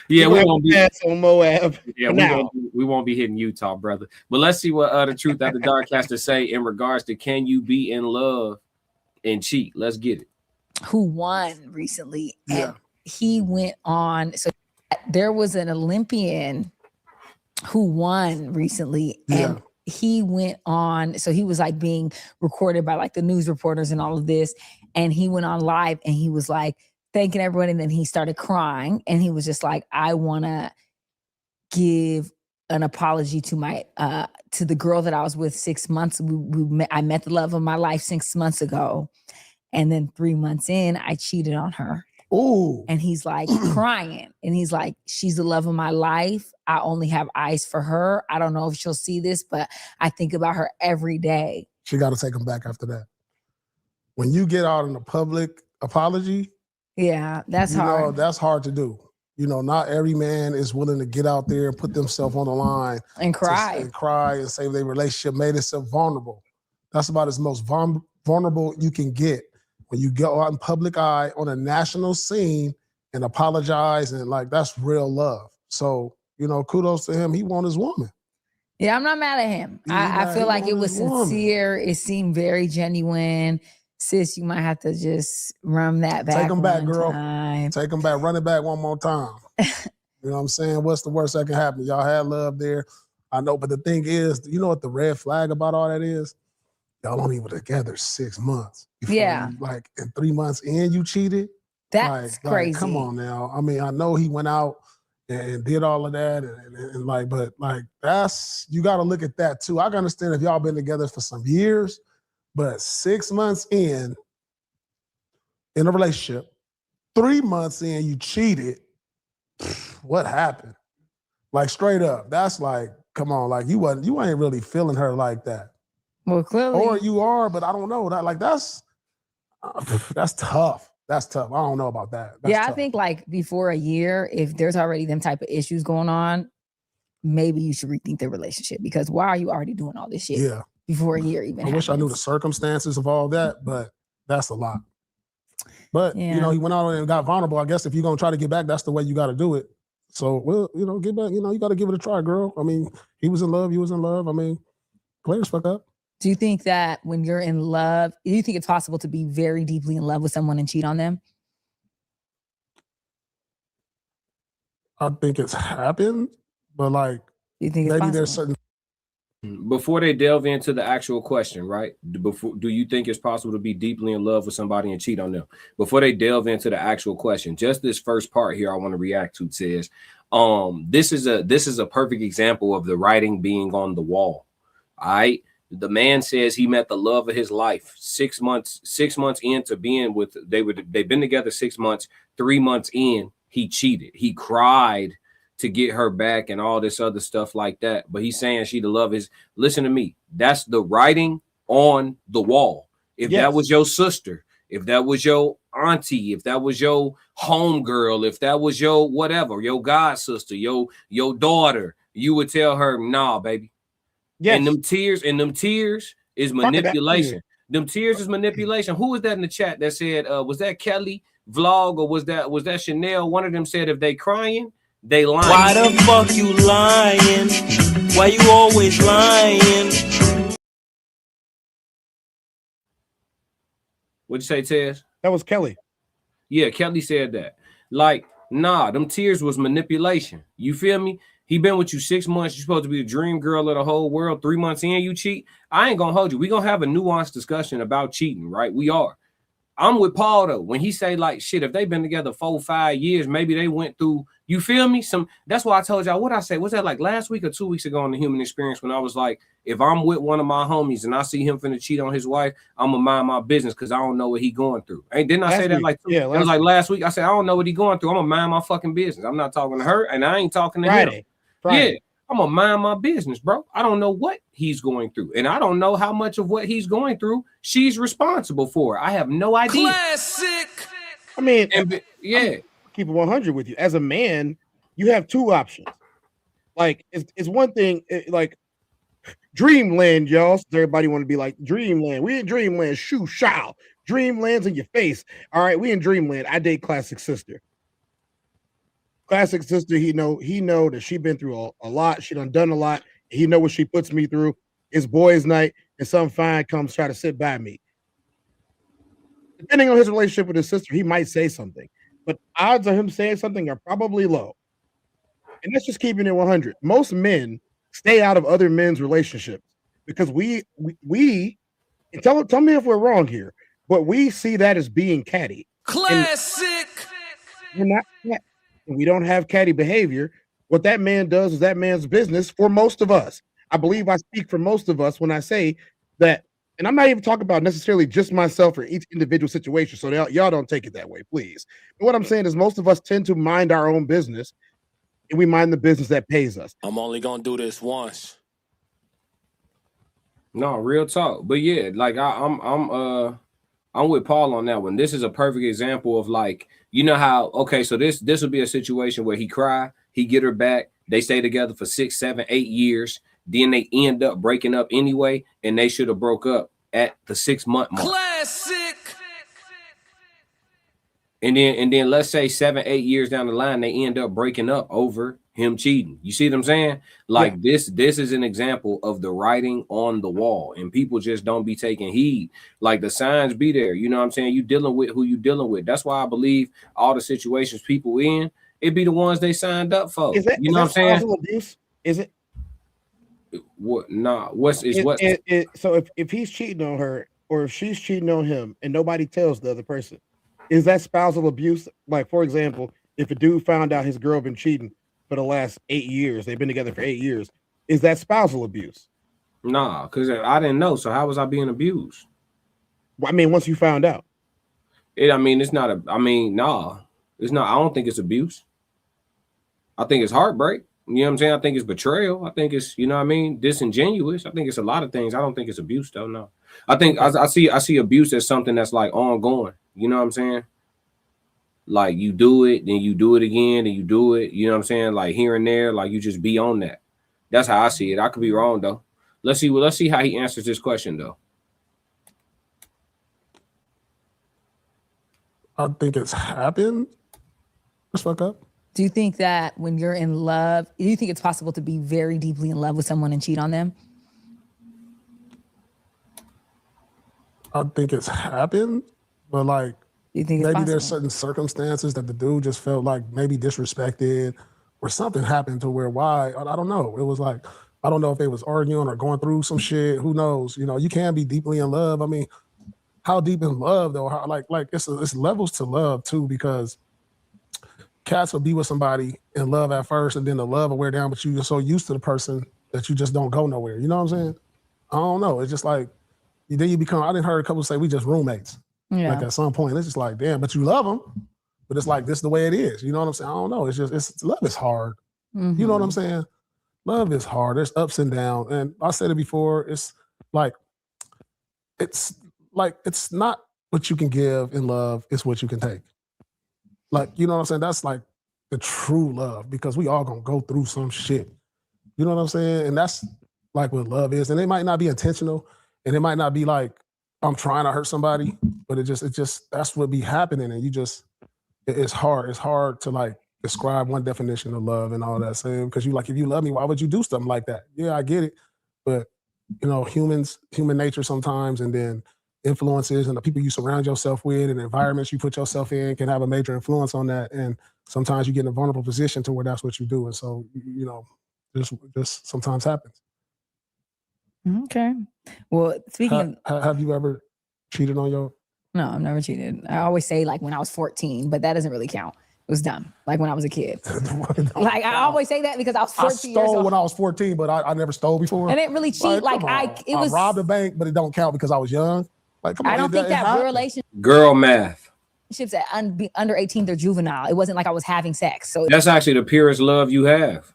Yeah, we won't be pass on Moab. Yeah, we won't be hitting Utah, brother. But let's see what the Truth After Dark has to say in regards to can you be in love and cheat? Let's get it. Who won recently? And he went on. So there was an Olympian who won recently, and he went on. So he was like being recorded by like the news reporters and all of this, and he went on live and he was like thanking everyone, and then he started crying, and he was just like, I want to give an apology to my to the girl that I was with 6 months. I met the love of my life 6 months ago, and then 3 months in, I cheated on her. Oh, and he's like crying, and he's like, she's the love of my life. I only have eyes for her. I don't know if she'll see this, but I think about her every day. She got to take him back after that. When you get out in a public apology, that's hard. That's hard to do. Not every man is willing to get out there and put themselves on the line and cry and say their relationship made itself vulnerable. That's about as most vulnerable you can get when you go out in public eye on a national scene and apologize, and like that's real love. So, kudos to him. He won his woman. Yeah, I'm not mad at him. I feel like it was sincere. It seemed very genuine. Sis, you might have to just run that back. Take him back, girl. Time. Take him back. Run it back one more time. You know what I'm saying? What's the worst that can happen? Y'all had love there. I know, but the thing is, you know what the red flag about all that is? Y'all only were together 6 months. Like in 3 months in, you cheated. That's crazy. Come on now. I mean, I know he went out and did all of that, but that's, you got to look at that too. I can understand if y'all been together for some years, but 6 months in a relationship, 3 months in, you cheated. What happened? Like straight up, that's like, come on, like you ain't really feeling her like that. Well, clearly, or you are, but I don't know. That's tough. That's tough. I don't know about that. That's tough. I think like before a year, if there's already them type of issues going on, maybe you should rethink the relationship, because why are you already doing all this shit? Yeah. Before a year even. I wish I knew the circumstances of all that, but that's a lot. But he went out and got vulnerable. I guess if you're gonna try to get back, that's the way you got to do it. So get back. You got to give it a try, girl. I mean, he was in love. You was in love. I mean, players fuck up. Do you think that when you're in love, do you think it's possible to be very deeply in love with someone and cheat on them? I think it's happened, but like, you think maybe there's certain. Before they delve into the actual question, right? Do you think it's possible to be deeply in love with somebody and cheat on them? Before they delve into the actual question, just this first part here, I want to react to says, this is a perfect example of the writing being on the wall. All right. The man says he met the love of his life 6 months into being with, they've been together 6 months, 3 months in, he cheated. He cried to get her back and all this other stuff like that. But he's saying she the love is, listen to me. That's the writing on the wall. If that was your sister, if that was your auntie, if that was your homegirl, if that was your whatever, your god sister, your daughter, you would tell her, nah, baby. Yes. And them tears is manipulation. Them tears is manipulation. Who was that in the chat that said, was that Kelly vlog or was that Chanel? One of them said if they crying, they lying. Why the fuck you lying? Why you always lying? What'd you say, Tez? That was Kelly. Yeah, Kelly said that. Like, nah, them tears was manipulation. You feel me? He been with you 6 months. You're supposed to be the dream girl of the whole world. 3 months in, you cheat. I ain't gonna hold you. We're gonna have a nuanced discussion about cheating, right? We are. I'm with Paul though. When he say like shit, if they've been together 4 or 5 years, maybe they went through, you feel me? That's why I told y'all what I say. Was that like last week or 2 weeks ago on the Human Experience when I was like, if I'm with one of my homies and I see him finna cheat on his wife, I'm gonna mind my business because I don't know what he going through. Hey, didn't I say that like it was like last week? I said I don't know what he going through. I'm gonna mind my fucking business. I'm not talking to her and I ain't talking to him. Friday. Yeah. I'm gonna mind my business, bro. I don't know what he's going through, and I don't know how much of what he's going through she's responsible for. I have no idea. Classic. I mean, keep it 100 with you. As a man, you have two options. Like, it's one thing, like Dreamland, y'all. So everybody want to be like Dreamland. We in Dreamland. Shoo, show. Dream lands in your face. All right, we in dreamland. I date Classic Sister. Classic Sister, he know that she been through a lot. She done a lot. He know what she puts me through. It's boys' night, and some fine comes try to sit by me. Depending on his relationship with his sister, he might say something, but odds of him saying something are probably low. And that's just keeping it 100. Most men stay out of other men's relationships because we and tell me if we're wrong here, but we see that as being catty. Classic. We're not cat. We don't have catty behavior. What that man does is that man's business for most of us. I believe I speak for most of us when I say that, and I'm not even talking about necessarily just myself or each individual situation. So y'all don't take it that way, please. But what I'm saying is most of us tend to mind our own business, and we mind the business that pays us. I'm only gonna do this once. No, real talk. But yeah, like I'm with Paul on that one. This is a perfect example of like, you know how, okay, so this would be a situation where he cry, he get her back, they stay together for 6, 7, 8 years, then they end up breaking up anyway, and they should have broke up at the 6-month mark. Classic. And then let's say 7, 8 years down the line, they end up breaking up over him cheating. You see what I'm saying? Like this is an example of the writing on the wall, and people just don't be taking heed. Like the signs be there. You know what I'm saying? You dealing with who you dealing with. That's why I believe all the situations people in, it be the ones they signed up for. Is that, you know what I'm saying? Abuse? Is it? What? Nah. What? So if he's cheating on her or if she's cheating on him and nobody tells the other person, is that spousal abuse? Like, for example, if a dude found out his girl been cheating for the last 8 years, they've been together for 8 years, is that spousal abuse? Nah, because I didn't know. So how was I being abused? Well, I mean, once you found out. It's not nah. It's not. I don't think it's abuse. I think it's heartbreak. You know what I'm saying? I think it's betrayal. I think it's, you know what I mean, disingenuous. I think it's a lot of things. I don't think it's abuse though. No. I think I see abuse as something that's like ongoing. You know what I'm saying? Like you do it, then you do it again, and you do it. You know what I'm saying? Like here and there, like you just be on that. That's how I see it. I could be wrong though. Let's see how he answers this question though. I think it's happened. Let's fuck up. Do you think that when you're in love, do you think it's possible to be very deeply in love with someone and cheat on them? I think it's happened, but like, you think maybe there's certain circumstances that the dude just felt like maybe disrespected or something happened to where why, I don't know. It was like, I don't know if they was arguing or going through some shit. Who knows? You know, you can be deeply in love. I mean, how deep in love though? How, like it's levels to love too, because cats will be with somebody in love at first, and then the love will wear down, but you're so used to the person that you just don't go nowhere. You know what I'm saying? I don't know. It's just like, then you become, I didn't heard a couple say we just roommates. Yeah. Like at some point, it's just like, damn, but you love them. But it's like, this is the way it is. You know what I'm saying? I don't know. It's just, love is hard. Mm-hmm. You know what I'm saying? Love is hard. There's ups and downs. And I said it before, it's not what you can give in love, it's what you can take. Like, you know what I'm saying? That's like the true love, because we all gonna go through some shit. You know what I'm saying? And that's like what love is. And it might not be intentional, and it might not be like I'm trying to hurt somebody, but it just that's what be happening. And it's hard. It's hard to like describe one definition of love and all that saying, because you like, if you love me, why would you do something like that? Yeah, I get it. But you know, human nature sometimes, and then influences and the people you surround yourself with and the environments you put yourself in can have a major influence on that. And sometimes you get in a vulnerable position to where that's what you do. And so, you know, this sometimes happens. Okay. Well, speaking have you ever cheated on your? No, I've never cheated. I always say like when I was 14, but that doesn't really count. It was dumb. Like when I was a kid. Like I always say that because I was 14 I stole when I was 14, but I never stole before. I didn't really cheat. I robbed a bank, but it don't count because I was young. Like, come on, I don't think that relationship. Girl math. Relationships at under 18, they're juvenile. It wasn't like I was having sex. So that's actually the purest love you have.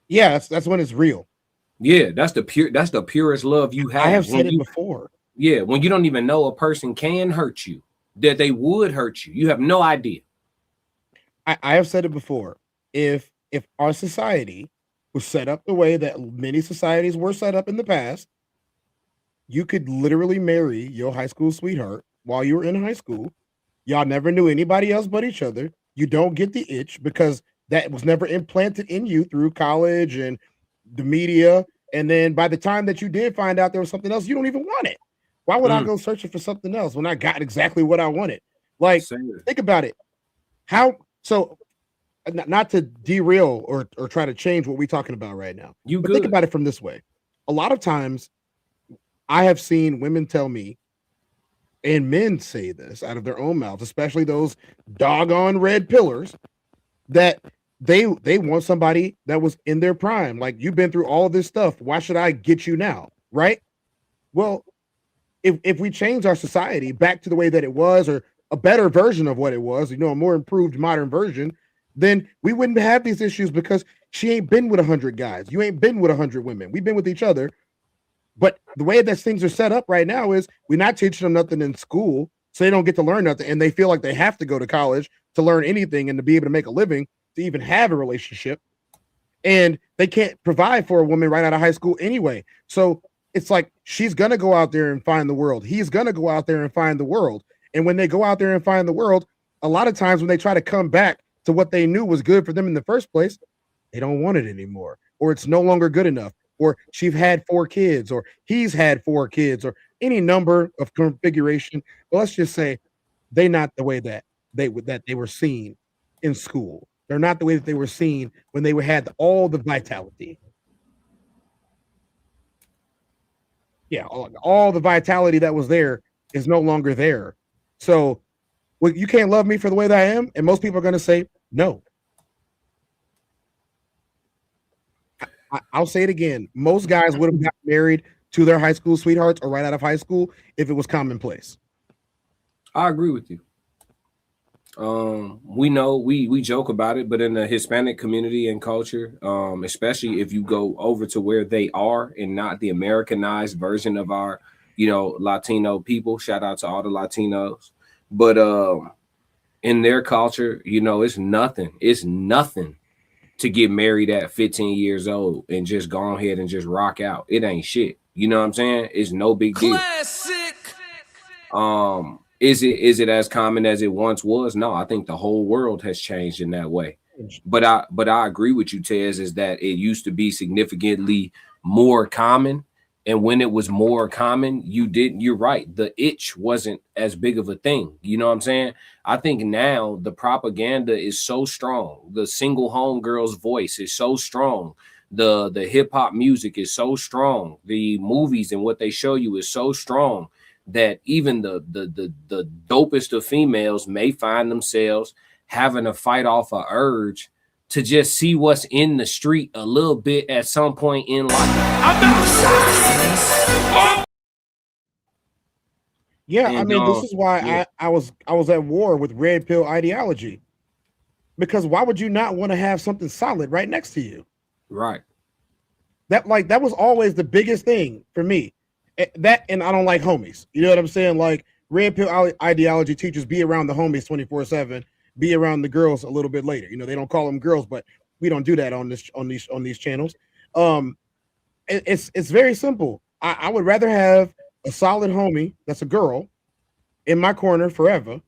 Yeah, that's when it's real. Yeah, that's the purest love you have. I have said it before. Yeah, when you don't even know a person can hurt you, that they would hurt you. You have no idea. I have said it before. If our society was set up the way that many societies were set up in the past, you could literally marry your high school sweetheart while you were in high school. Y'all never knew anybody else but each other. You don't get the itch because that was never implanted in you through college and the media. And then by the time that you did find out there was something else, you don't even want it. Why would I go searching for something else when I got exactly what I wanted? Like, think about it. How so? Not to derail or try to change what we're talking about right now. But think about it from this way. A lot of times I have seen women tell me, and men say this out of their own mouths, especially those doggone red pillars, that they want somebody that was in their prime. Like, you've been through all this stuff. Why should I get you now? Right? Well, if we change our society back to the way that it was, or a better version of what it was, a more improved modern version, then we wouldn't have these issues, because she ain't been with 100 guys. You ain't been with 100 women. We've been with each other. But the way that things are set up right now is we're not teaching them nothing in school, so they don't get to learn nothing, and they feel like they have to go to college to learn anything and to be able to make a living, to even have a relationship. And they can't provide for a woman right out of high school anyway. So it's like, she's going to go out there and find the world. He's going to go out there and find the world. And when they go out there and find the world, a lot of times when they try to come back to what they knew was good for them in the first place, they don't want it anymore, or it's no longer good enough, or she's had 4 kids, or he's had 4 kids, or any number of configuration. But let's just say they're not the way that they were seen in school. They're not the way that they were seen when they had all the vitality. Yeah, all the vitality that was there is no longer there. So, well, you can't love me for the way that I am, and most people are going to say no. I'll say it again. Most guys would have got married to their high school sweethearts or right out of high school if it was commonplace. I agree with you. We know we joke about it, but in the Hispanic community and culture, especially if you go over to where they are and not the Americanized version of our, Latino people. Shout out to all the Latinos. But in their culture, it's nothing. It's nothing to get married at 15 years old and just go ahead and just rock out. It ain't shit. You know what I'm saying? It's no big deal. Classic. Is it as common as it once was? No, I think the whole world has changed in that way. But I agree with you, Tez, is that it used to be significantly more common. And when it was more common, you're right. The itch wasn't as big of a thing. You know what I'm saying? I think now the propaganda is so strong. The single home girl's voice is so strong. The hip hop music is so strong. The movies and what they show you is so strong that even the dopest of females may find themselves having to fight off an urge to just see what's in the street a little bit at some point in life. Yeah, and, I mean, this is why I was at war with red pill ideology. Because why would you not want to have something solid right next to you? Right. That was always the biggest thing for me. That, and I don't like homies. You know what I'm saying? Like, red pill ideology teachers be around the homies 24/7, be around the girls a little bit later. They don't call them girls, but we don't do that on these channels. It's very simple. I would rather have a solid homie that's a girl in my corner forever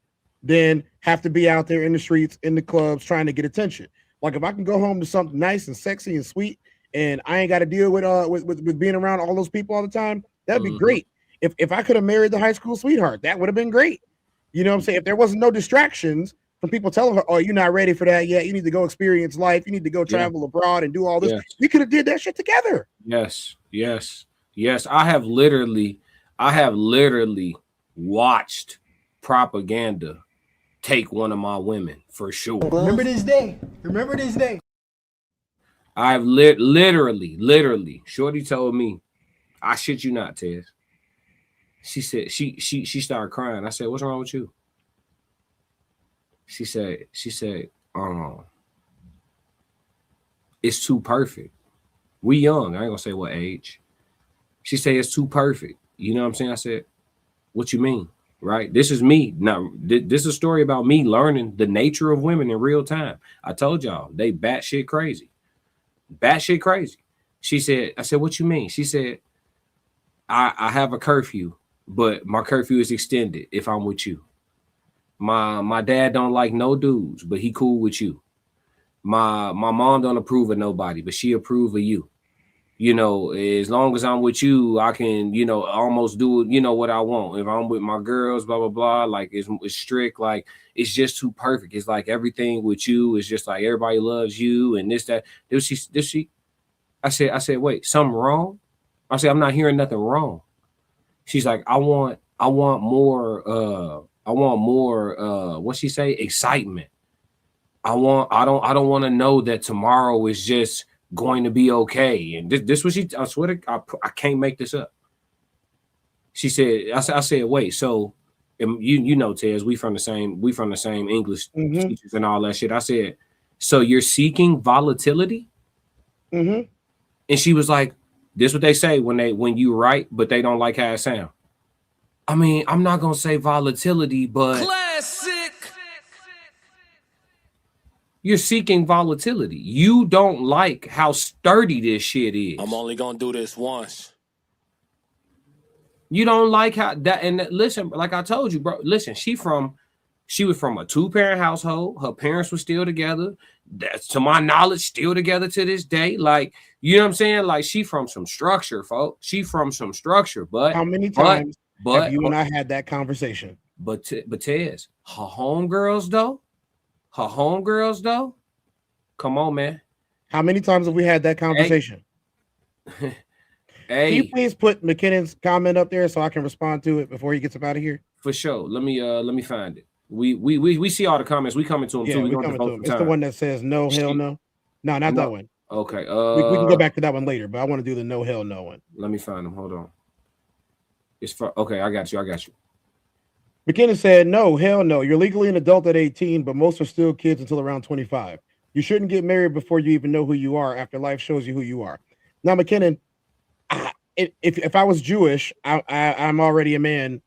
than have to be out there in the streets, in the clubs, trying to get attention. Like, if I can go home to something nice and sexy and sweet, and I ain't got to deal with being around all those people all the time, that'd be great. If I could have married the high school sweetheart, that would have been great. You know what I'm saying? If there wasn't no distractions from people telling her, "Oh, you're not ready for that yet. You need to go experience life. You need to go travel abroad and do all this." We could have did that shit together. Yes. I have literally watched propaganda take one of my women, for sure. Remember this day. I've literally, Shorty told me, I shit you not, Tez. She said, she started crying. I said, "What's wrong with you?" She said, "It's too perfect. We young." I ain't gonna say what age. She said, "It's too perfect." You know what I'm saying? I said, "What you mean?" Right? This is me. Now, this is a story about me learning the nature of women in real time. I told y'all, they batshit crazy. Batshit crazy. She said, I said, "What you mean?" She said, I have a curfew but my curfew is extended if I'm with you. My dad don't like no dudes, but he cool with you. My mom don't approve of nobody, but she approve of you. You know, as long as I'm with you, I can, you know, almost do, you know, what I want. If I'm with my girls, blah, blah, blah, like it's strict, like it's just too perfect. It's like everything with you is just like everybody loves you and this, that. Did she? I said, wait, something wrong? I said, I'm not hearing nothing wrong. She's like, I want more, what'd she say? Excitement. I don't want to know that tomorrow is just going to be okay. And this was I swear to, I can't make this up. She said, I said, wait, so you know, Tez, we from the same English teachers and all that shit. I said, so you're seeking volatility? Mm-hmm. And she was like, this is what they say when you write, but they don't like how it sounds. I mean, I'm not gonna say volatility, but Classic. you're seeking volatility. You don't like how sturdy this shit is. I'm only gonna do this once. You don't like how that, and listen, like I told you, bro. Listen, she was from a 2-parent household. Her parents were still together. That's, to my knowledge, still together to this day. Like, you know what I'm saying? Like, she from some structure, folks. She from some structure. But how many times have you and I had that conversation? But Tez, her homegirls though. Come on, man. How many times have we had that conversation? Hey. Can you please put McKinnon's comment up there so I can respond to it before he gets up out of here? For sure. Let me find it. We see all the comments. We coming to him too. We coming to him. It's the one that says no, hell no. No, not that one. Okay. We can go back to that one later, but I want to do the no, hell no one. Let me find them. Hold on. It's for okay. I got you. McKinnon said, no, hell no. You're legally an adult at 18, but most are still kids until around 25. You shouldn't get married before you even know who you are after life shows you who you are. Now, McKinnon, if I was Jewish, I'm already a man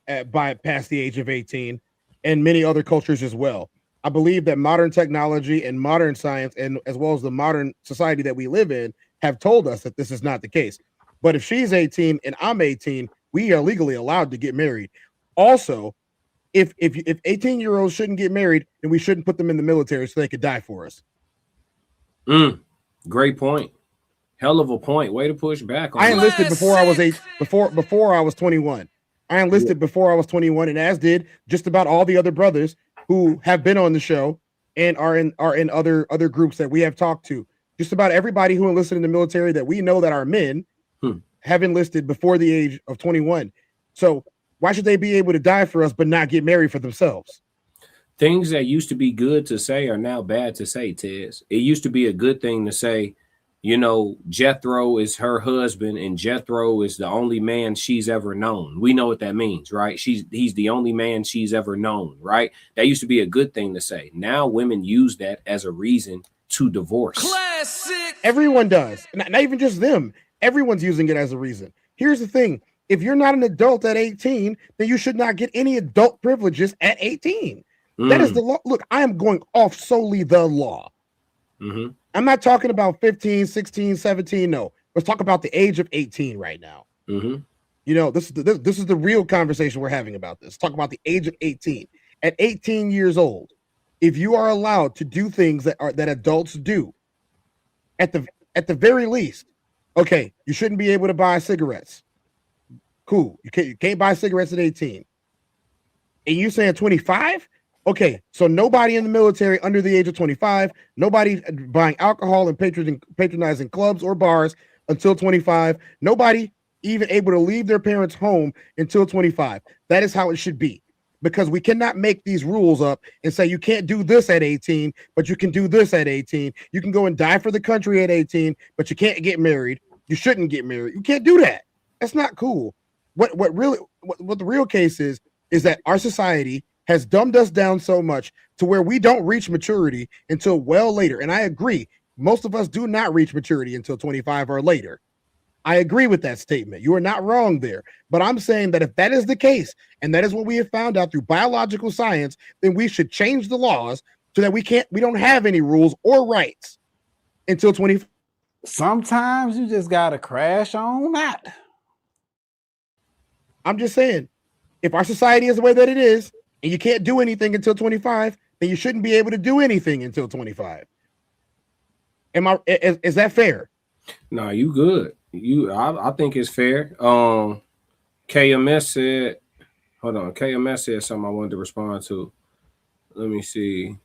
past the age of 18, and many other cultures as well. I believe that modern technology and modern science, and as well as the modern society that we live in, have told us that this is not the case. But if she's 18 and I'm 18, we are legally allowed to get married. Also, if 18-year-olds shouldn't get married, then we shouldn't put them in the military so they could die for us. Great point. Hell of a point. Way to push back on I enlisted before I was before I was 21. I enlisted before I was 21, and as did just about all the other brothers who have been on the show and are in other groups that we have talked to. Just about everybody who enlisted in the military that we know that are men have enlisted before the age of 21. So why should they be able to die for us but not get married for themselves? Things that used to be good to say are now bad to say, Tez. It used to be a good thing to say, you know, Jethro is her husband and Jethro is the only man she's ever known. We know what that means, right? He's the only man she's ever known, right? That used to be a good thing to say. Now women use that as a reason to divorce. Classic. Everyone does. Not even just them. Everyone's using it as a reason. Here's the thing. If you're not an adult at 18, then you should not get any adult privileges at 18. That is the law. Look, I am going off solely the law. I'm not talking about 15, 16, 17. No, let's talk about the age of 18 right now. You know, this is the real conversation we're having about this. Talk about the age of 18. At 18 years old, if you are allowed to do things that adults do, at the very least, okay, you shouldn't be able to buy cigarettes. Cool. You can't buy cigarettes at 18. And you saying 25? Okay, so nobody in the military under the age of 25, nobody buying alcohol and patronizing clubs or bars until 25, nobody even able to leave their parents' home until 25. That is how it should be, because we cannot make these rules up and say you can't do this at 18, but you can do this at 18. You can go and die for the country at 18, but you can't get married. You shouldn't get married. You can't do that. That's not cool. What the real case is that our society has dumbed us down so much to where we don't reach maturity until well later. And I agree, most of us do not reach maturity until 25 or later. I agree with that statement. You are not wrong there. But I'm saying that if that is the case, and that is what we have found out through biological science, then we should change the laws so that we don't have any rules or rights until 25. Sometimes you just gotta crash on that. I'm just saying, if our society is the way that it is, and you can't do anything until 25, then you shouldn't be able to do anything until 25. Is that fair? No, you good. I think it's fair. KMS said, hold on. KMS said something I wanted to respond to. Let me see.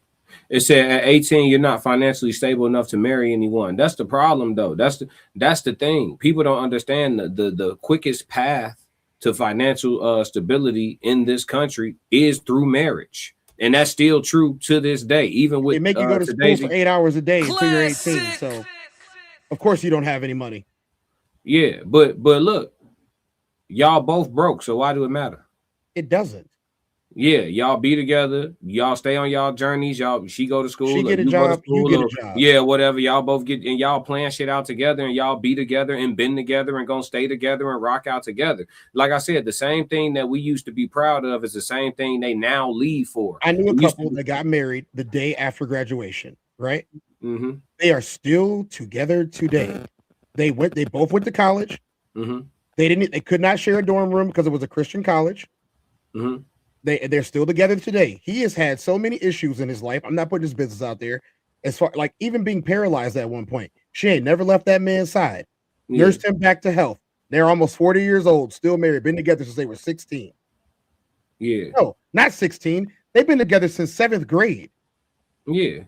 It said at 18, you're not financially stable enough to marry anyone. That's the problem, though. That's the thing. People don't understand the quickest path to financial stability in this country is through marriage. And that's still true to this day, even with they make you go to school for 8 hours a day until you're 18. So of course you don't have any money. Yeah, but look, y'all both broke, so why do it matter? It doesn't. Yeah, y'all be together. Y'all stay on y'all journeys. She go to school. She get a job. You get a job. Yeah, whatever. Y'all both get and y'all plan shit out together, and y'all be together and been together and gonna stay together and rock out together. Like I said, the same thing that we used to be proud of is the same thing they now leave for. I knew a couple that got married the day after graduation. Right? Mm-hmm. They are still together today. They both went to college. Mm-hmm. They could not share a dorm room because it was a Christian college. Mm-hmm. They're still together today. He has had so many issues in his life. I'm not putting his business out there. As far like even being paralyzed at one point, she ain't never left that man's side. Yeah. Nursed him back to health. They're almost 40 years old, still married, been together since they were 16. Yeah. No, not 16. They've been together since 7th grade. Yeah.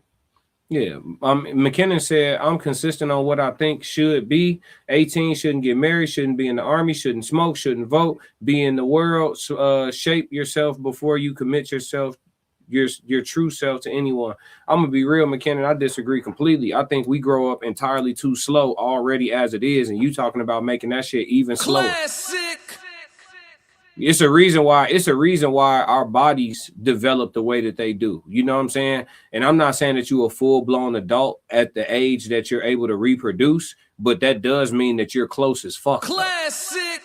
Yeah. McKinnon said, I'm consistent on what I think should be. 18, shouldn't get married, shouldn't be in the army, shouldn't smoke, shouldn't vote, be in the world, shape yourself before you commit yourself, your true self to anyone. I'm going to be real, McKinnon. I disagree completely. I think we grow up entirely too slow already as it is. And you talking about making that shit even slower. Classic. It's a reason why our bodies develop the way that they do. You know what I'm saying? And I'm not saying that you're a full-blown adult at the age that you're able to reproduce, but that does mean that you're close as fuck. Classic.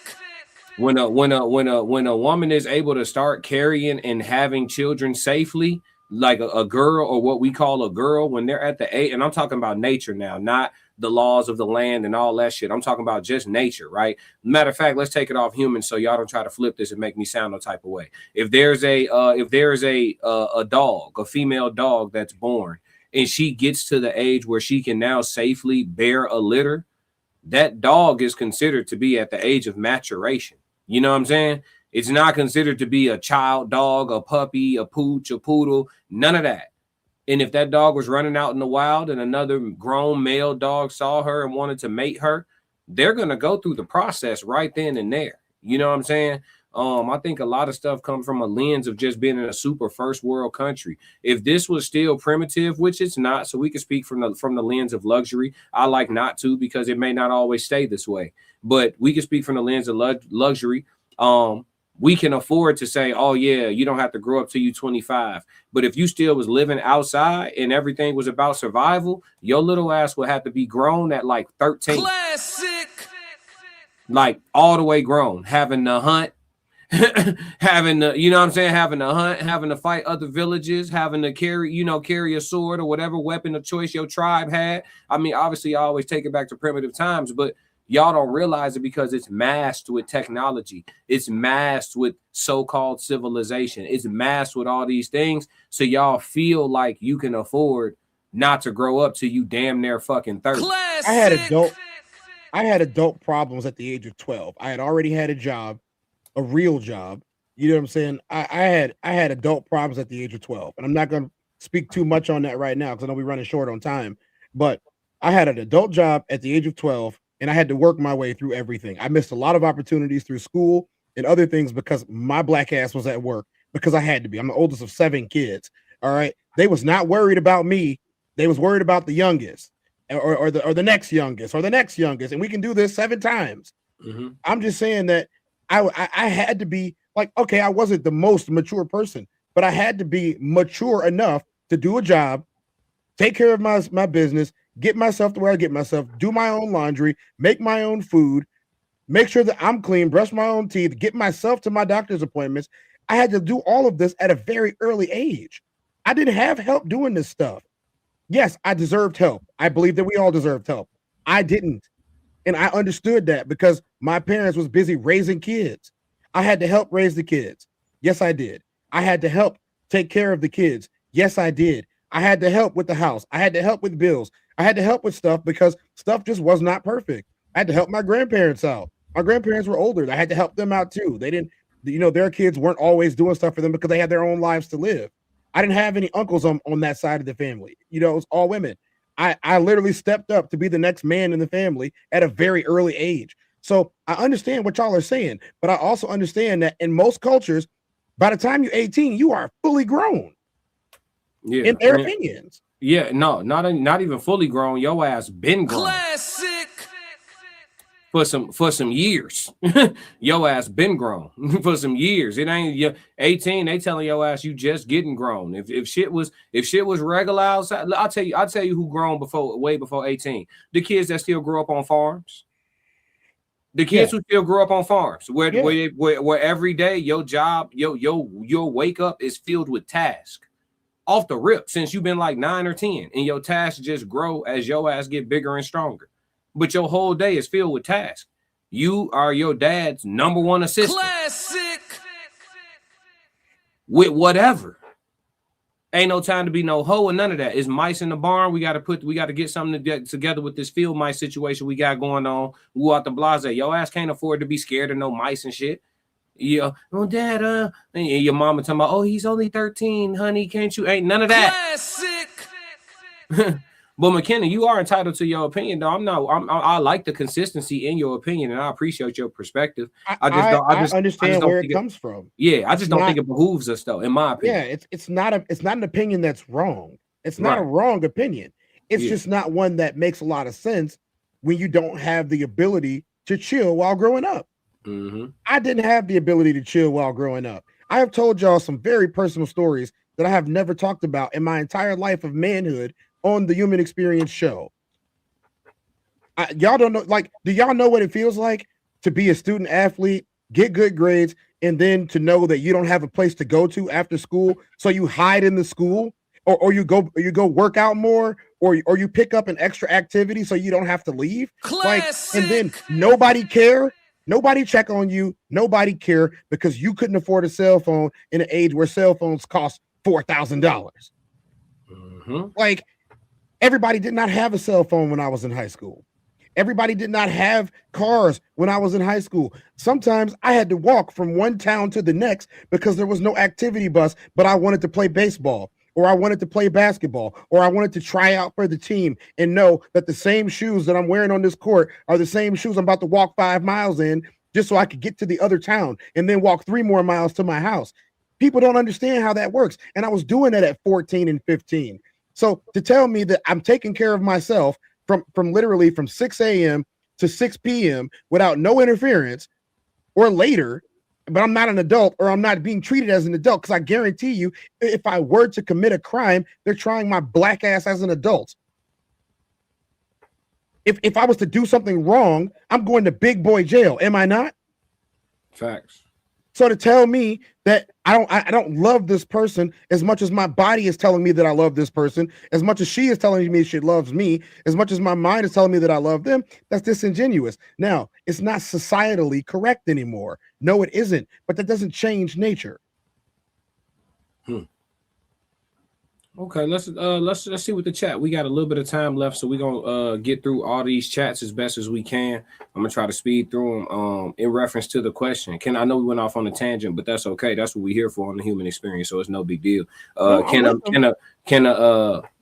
When a woman is able to start carrying and having children safely, like a girl or what we call a girl, when they're at the age, and I'm talking about nature now, not the laws of the land and all that shit. I'm talking about just nature, right? Matter of fact, let's take it off humans so y'all don't try to flip this and make me sound no type of way. If there's a dog, a female dog that's born, and she gets to the age where she can now safely bear a litter, that dog is considered to be at the age of maturation. You know what I'm saying? It's not considered to be a child dog, a puppy, a pooch, a poodle, none of that. And if that dog was running out in the wild and another grown male dog saw her and wanted to mate her, they're going to go through the process right then and there. You know what I'm saying? I think a lot of stuff comes from a lens of just being in a super first world country. If this was still primitive, which it's not, so we can speak from the lens of luxury. I like not to, because it may not always stay this way, but we can speak from the lens of luxury. We can afford to say, oh yeah, you don't have to grow up till you 25. But if you still was living outside and everything was about survival, your little ass would have to be grown at like 13. Classic. Like all the way grown, having to hunt, having to, you know what I'm saying? Having to hunt, having to fight other villages, having to carry a sword or whatever weapon of choice your tribe had. I mean, obviously I always take it back to primitive times, but y'all don't realize it because it's masked with technology. It's masked with so-called civilization. It's masked with all these things. So y'all feel like you can afford not to grow up till you damn near fucking 30. I had adult problems at the age of 12. I had already had a job, a real job. You know what I'm saying? I had adult problems at the age of 12. And I'm not going to speak too much on that right now because I know we're running short on time. But I had an adult job at the age of 12. And I had to work my way through everything. I missed a lot of opportunities through school and other things because my black ass was at work because I had to be. I'm the oldest of 7 kids. All right. They was not worried about me. They was worried about the youngest or the next youngest or the next youngest. And we can do this 7 times. Mm-hmm. I'm just saying that I had to be like, okay, I wasn't the most mature person, but I had to be mature enough to do a job, take care of my business, get myself to where I get myself, do my own laundry, make my own food, make sure that I'm clean, brush my own teeth, get myself to my doctor's appointments. I had to do all of this at a very early age. I didn't have help doing this stuff. Yes, I deserved help. I believe that we all deserved help. I didn't. And I understood that because my parents was busy raising kids. I had to help raise the kids. Yes, I did. I had to help take care of the kids. Yes, I did. I had to help with the house. I had to help with bills. I had to help with stuff because stuff just was not perfect. I had to help my grandparents out. My grandparents were older. I had to help them out too. They didn't, their kids weren't always doing stuff for them because they had their own lives to live. I didn't have any uncles on that side of the family. It was all women. I literally stepped up to be the next man in the family at a very early age. So I understand what y'all are saying, but I also understand that in most cultures, by the time you're 18, you are fully grown. Yeah, in their opinions. Yeah, no, not even fully grown. Your ass been grown. Classic. For some years. Your ass been grown for some years. It ain't 18. They telling your ass you just getting grown. If shit was regular outside, I'll tell you who grown way before 18. The kids that still grew up on farms. The kids who still grew up on farms, where every day your job, your wake up is filled with tasks. Off the rip, since you've been like 9 or 10, and your tasks just grow as your ass get bigger and stronger. But your whole day is filled with tasks. You are your dad's number one assistant. Classic. With whatever. Ain't no time to be no hoe and none of that. It's mice in the barn. We got to get something together with this field mice situation we got going on. Woo out the blase. Your ass can't afford to be scared of no mice and shit. Yeah, oh dad, and your mama talking about, oh, he's only 13, honey, can't you? Ain't none of that. Classic. But McKenna, you are entitled to your opinion, though. I like the consistency in your opinion, and I appreciate your perspective. I just understand where it comes from. Yeah, I just don't think it behooves us, though, in my opinion. Yeah, it's not an opinion that's wrong. It's not a wrong opinion. It's just not one that makes a lot of sense when you don't have the ability to chill while growing up. Mm-hmm. I didn't have the ability to chill while growing up. I have told y'all some very personal stories that I have never talked about in my entire life of manhood on the Human Experience show. Y'all don't know, do y'all know what it feels like to be a student athlete, get good grades, and then to know that you don't have a place to go to after school, so you hide in the school, or you go work out more, or you pick up an extra activity so you don't have to leave? Classic. And then nobody care. Nobody check on you. Nobody care because you couldn't afford a cell phone in an age where cell phones cost $4,000. Mm-hmm. Everybody did not have a cell phone when I was in high school. Everybody did not have cars when I was in high school. Sometimes I had to walk from one town to the next because there was no activity bus, but I wanted to play baseball, or I wanted to play basketball, or I wanted to try out for the team and know that the same shoes that I'm wearing on this court are the same shoes I'm about to walk 5 miles in just so I could get to the other town and then walk 3 more miles to my house. People don't understand how that works. And I was doing that at 14 and 15. So to tell me that I'm taking care of myself from literally from 6 a.m. to 6 p.m. without no interference or later, but I'm not an adult, or I'm not being treated as an adult, because I guarantee you, if I were to commit a crime, they're trying my black ass as an adult. If I was to do something wrong, I'm going to big boy jail. Am I not? Facts. So to tell me that I don't love this person as much as my body is telling me that I love this person, as much as she is telling me she loves me, as much as my mind is telling me that I love them, that's disingenuous. Now, it's not societally correct anymore. No, it isn't. But that doesn't change nature. Okay, let's see what the chat. We got a little bit of time left, so we're gonna get through all these chats as best as we can. I'm gonna try to speed through them in reference to the question. I know we went off on a tangent, but that's okay. That's what we're here for on the Human Experience, so it's no big deal. No,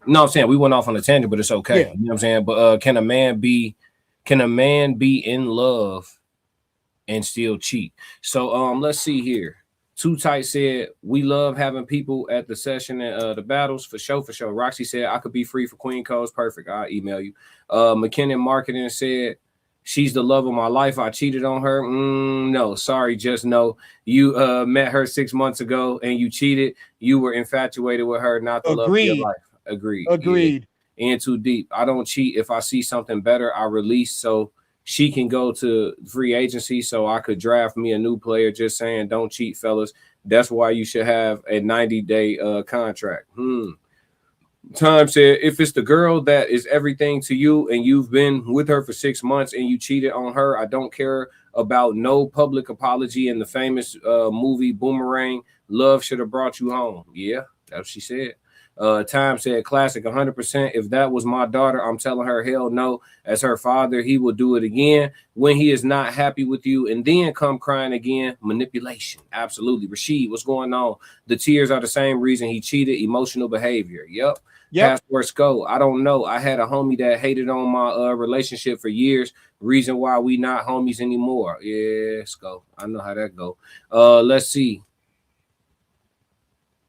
I'm saying we went off on a tangent, but it's okay. Yeah. You know what I'm saying? But can a man be in love and still cheat? So let's see here. Too Tight said, we love having people at the session and the battles for sure. Roxy said, I could be free for Queen Codes. Perfect. I'll email you. McKinnon Marketing said, she's the love of my life. I cheated on her. No, sorry, just no. You met her 6 months ago and you cheated. You were infatuated with her, not the love of your life. Agreed. Yeah. In too deep. I don't cheat. If I see something better, I release so she can go to free agency so I could draft me a new player. Just saying, don't cheat, fellas. That's why you should have a 90-day contract. Time said, if it's the girl that is everything to you and you've been with her for 6 months and you cheated on her, I don't care about no public apology. In the famous movie Boomerang, love should have brought you home. Yeah, that's what she said. Time said, classic 100%. If that was my daughter, I'm telling her hell no. As her father, he will do it again when he is not happy with you and then come crying again. Manipulation. Absolutely. Rashid, what's going on? The tears are the same reason he cheated. Emotional behavior. Yep. Passport Sco. I don't know. I had a homie that hated on my relationship for years. Reason why we not homies anymore. Yeah, Sco. I know how that go. Let's see.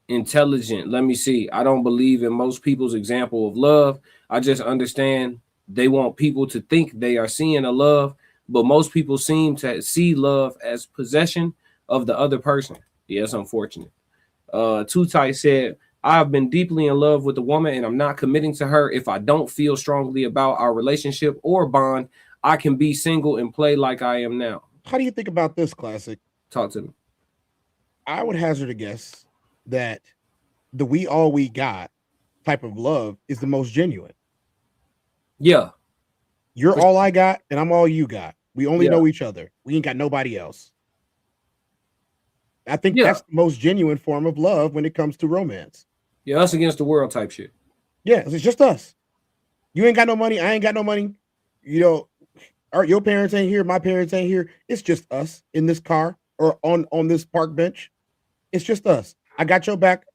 Intelligent. Let me see. I don't believe in most people's example of love. I just understand they want people to think they are seeing a love, but most people seem to see love as possession of the other person. Yeah, it's unfortunate. Too Tight said, I've been deeply in love with a woman and I'm not committing to her if I don't feel strongly about our relationship or bond. I can be single and play like I am now. How do you think about this, Classic? Talk to me. I would hazard a guess that the we all we got type of love is the most genuine. Yeah. You're all I got and I'm all you got. We only know each other. We ain't got nobody else. I think that's the most genuine form of love when it comes to romance. Yeah, us against the world type shit. Yeah, it's just us. You ain't got no money. I ain't got no money. You know, your parents ain't here. My parents ain't here. It's just us in this car or on this park bench. It's just us. I got your back.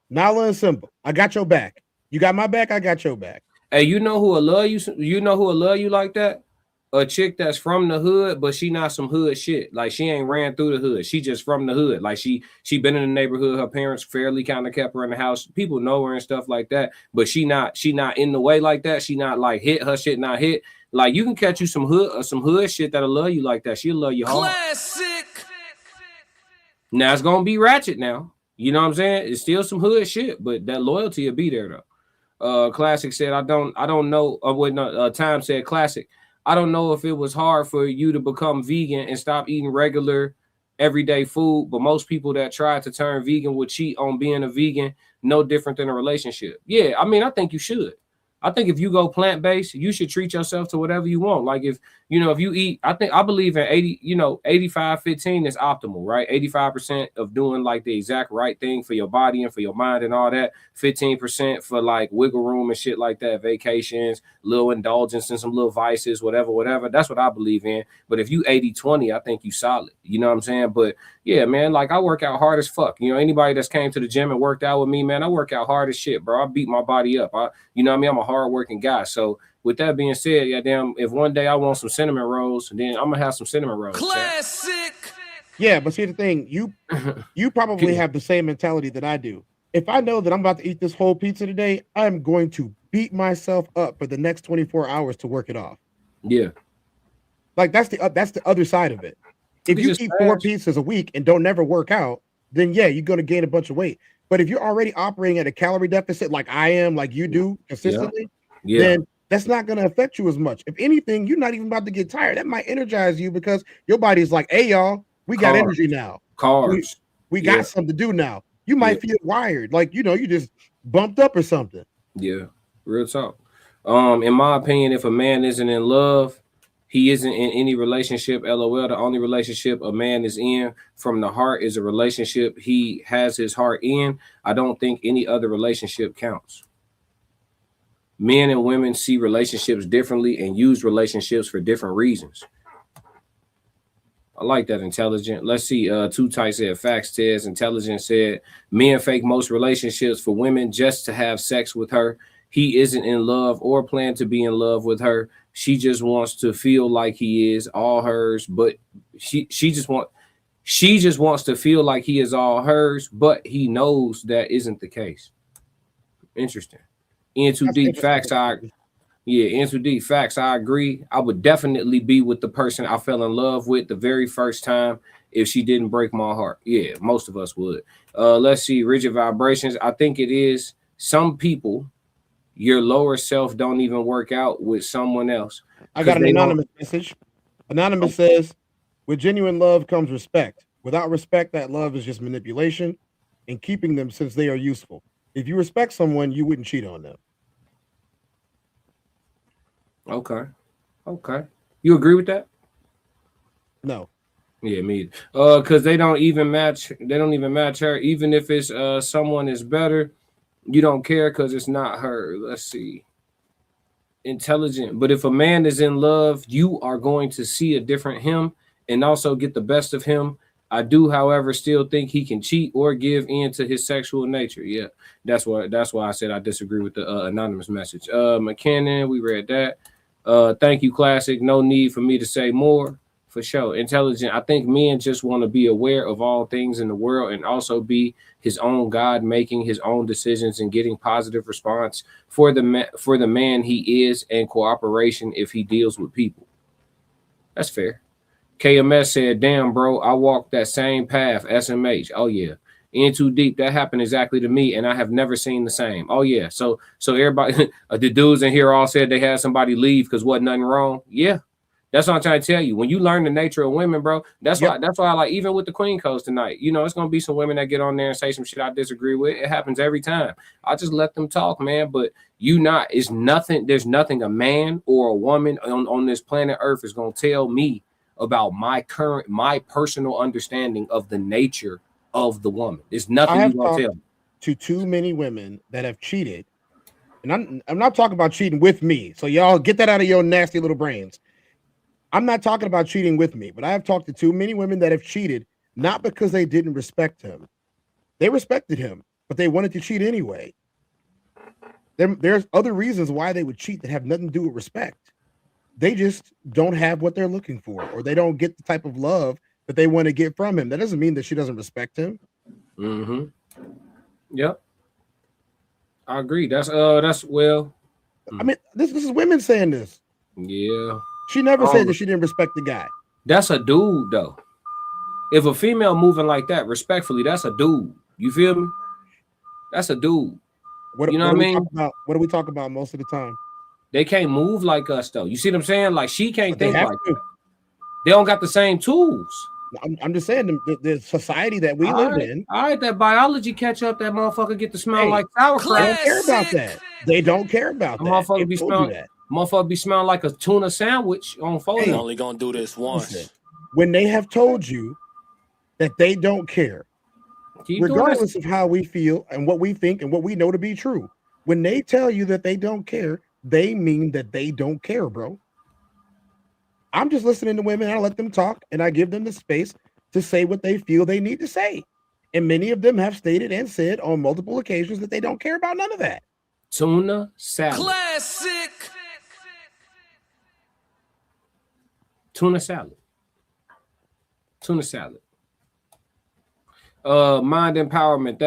Nala and Simba. I got your back. You got my back. I got your back. Hey, you know who will love you? You know who will love you like that? A chick that's from the hood, but she not some hood shit. Like she ain't ran through the hood. She just from the hood. Like she been in the neighborhood. Her parents fairly kind of kept her in the house. People know her and stuff like that. But she not in the way like that. She not like hit. Her shit not hit. Like you can catch you some hood shit that'll love you like that. She'll love you hard. Classic. Now it's gonna be ratchet now. You know what I'm saying? It's still some hood shit, but that loyalty will be there though. Classic said, I don't know. Time said, Classic, I don't know if it was hard for you to become vegan and stop eating regular everyday food, but most people that try to turn vegan would cheat on being a vegan, no different than a relationship. Yeah, I mean, I think you should. I think if you go plant-based, you should treat yourself to whatever you want. Like if you eat, I believe in 85-15 is optimal, right? 85% of doing like the exact right thing for your body and for your mind and all that. 15% for like wiggle room and shit like that, vacations, little indulgence and some little vices, whatever. That's what I believe in. But if you 80-20, I think you solid. You know what I'm saying? But yeah, man, like I work out hard as fuck. You know, anybody that's came to the gym and worked out with me, man, I work out hard as shit, bro. I beat my body up. You know what I mean? I'm a hard-working guy. So with that being said, damn, if one day I want some cinnamon rolls, then I'm gonna have some cinnamon rolls. Classic. Yeah, but see the thing, you probably have the same mentality that I do. If I know that I'm about to eat this whole pizza today, I'm going to beat myself up for the next 24 hours to work it off. Yeah. Like that's the other side of it. If you eat 4 pizzas a week and don't never work out, then yeah, you're going to gain a bunch of weight. But if you're already operating at a calorie deficit like I am, like you do consistently, then that's not going to affect you as much. If anything, you're not even about to get tired. That might energize you because your body's like, hey, y'all, we got energy now. We got something to do now. You might feel wired, like, you just bumped up or something. Yeah, real talk. In my opinion, if a man isn't in love, he isn't in any relationship. LOL. The only relationship a man is in from the heart is a relationship he has his heart in. I don't think any other relationship counts. Men and women see relationships differently and use relationships for different reasons. I like that. Intelligent. Let's see. Too Tight said, facts, Tez. Intelligent said, men fake most relationships for women just to have sex with her. He isn't in love or plan to be in love with her. She just wants to feel like he is all hers, but she just wants to feel like he is all hers, but he knows that isn't the case. Interesting. Into deep facts. Into deep facts. I agree. I would definitely be with the person I fell in love with the very first time if she didn't break my heart. Yeah, most of us would. Let's see. Rigid vibrations. I think it is some people. Your lower self don't even work out with someone else. I got an anonymous message. Anonymous says, with genuine love comes respect. Without respect, that love is just manipulation and keeping them since they are useful. If you respect someone, you wouldn't cheat on them. Okay. You agree with that? No. Yeah, me. Because they don't even match her. Even if it's someone is better, you don't care because it's not her. Let's see. Intelligent. But if a man is in love, you are going to see a different him and also get the best of him. I do, however, still think he can cheat or give in to his sexual nature. Yeah, that's why I said I disagree with the anonymous message. McKinnon, we read that. Thank you, Classic. No need for me to say more. For sure. Intelligent. I think men just want to be aware of all things in the world and also be his own God, making his own decisions and getting positive response for the man he is and cooperation if he deals with people. That's fair. KMS said, damn, bro, I walked that same path. SMH. Oh, yeah. In too deep. That happened exactly to me, and I have never seen the same. Oh, yeah. So everybody, the dudes in here all said they had somebody leave because wasn't nothing wrong. Yeah. That's what I'm trying to tell you. When you learn the nature of women, bro, that's why I like, even with the Queen Coast tonight, you know, it's going to be some women that get on there and say some shit I disagree with. It happens every time. I just let them talk, man. But there's nothing a man or a woman on this planet Earth is going to tell me about my personal understanding of the nature of the woman. There's nothing you going to tell me. To too many women that have cheated, and I'm not talking about cheating with me. So y'all get that out of your nasty little brains. I'm not talking about cheating with me, but I have talked to too many women that have cheated, not because they didn't respect him. They respected him, but they wanted to cheat anyway. There's other reasons why they would cheat that have nothing to do with respect. They just don't have what they're looking for, or they don't get the type of love that they want to get from him. That doesn't mean that she doesn't respect him. Mm-hmm. Yep. I agree. That's well. I mean, this is women saying this. Yeah. She never said that she didn't respect the guy. That's a dude, though. If a female moving like that, respectfully, that's a dude. You feel me? That's a dude. You know what I mean? What do we talk about most of the time? They can't move like us, though. You see what I'm saying? Like, she can't think like that. They don't got the same tools. I'm just saying the society that we live in. All right, that biology catch up. That motherfucker get to smell like sauerkraut. They don't care about that. They don't care about that. Motherfucker be smelling like a tuna sandwich on phone. Hey, only gonna do this once. Listen, when they have told you that they don't care, regardless of how we feel and what we think and what we know to be true, when they tell you that they don't care, they mean that they don't care, bro. I'm just listening to women. I let them talk and I give them the space to say what they feel they need to say. And many of them have stated and said on multiple occasions that they don't care about none of that. Tuna salad. Classic. Tuna salad. Tuna salad. Mind empowerment.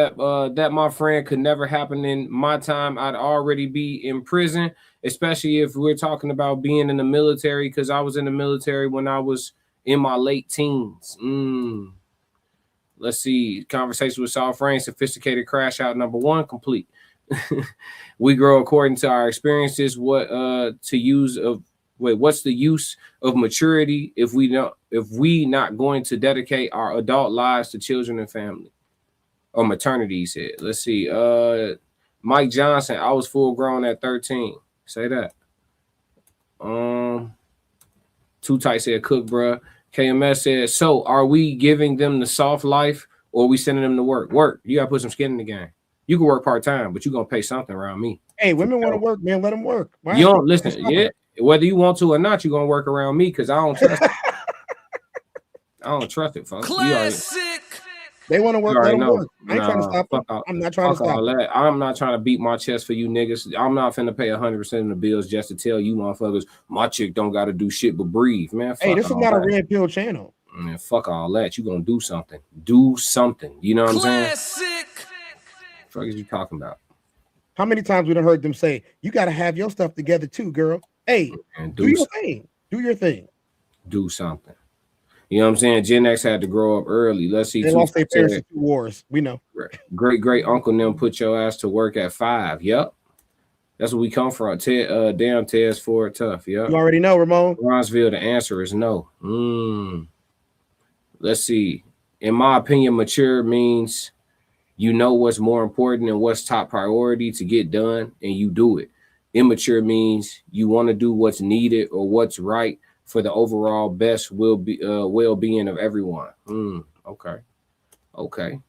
That my friend could never happen in my time. I'd already be in prison, especially if we're talking about being in the military, because I was in the military when I was in my late teens. Let's see. Conversation with Soft Rain, sophisticated crash out number 1 complete. We grow according to our experiences. What's the use of maturity if we not going to dedicate our adult lives to children and family or maternity? He said. Let's see. Mike Johnson, I was full grown at 13. Say that. Too Tight said cook, bruh. KMS said, so are we giving them the soft life or are we sending them to work? Work. You gotta put some skin in the game. You can work part-time, but you're gonna pay something around me. Hey, women want to work, man. Let them work. Why? You don't listen, yeah. Whether you want to or not, you're gonna work around me because I don't trust it. I don't trust it, folks. Classic. They want to work. Let them work. I ain't trying to stop them. I'm not trying to stop them. I'm not trying to beat my chest for you niggas. I'm not finna pay 100% of the bills just to tell you motherfuckers my chick don't got to do shit but breathe, man. Hey, this is not a red pill channel. Man, fuck all that. You gonna do something. Do something. You know what I'm saying? Classic. What the fuck is you talking about? How many times we done heard them say, you got to have your stuff together too, girl. Hey, do your thing. Do your thing. Do something. You know what I'm saying? Gen X had to grow up early. Let's see. They lost their parents in 2 wars. We know. Great uncle them put your ass to work at 5. Yep. That's where we come from. Damn, Ted's for it tough. Yep. You already know, Ramon. Bronzeville, the answer is no. Let's see. In my opinion, mature means You know what's more important and what's top priority to get done, and you do it. Immature means you want to do what's needed or what's right for the overall best well-being of everyone. Okay.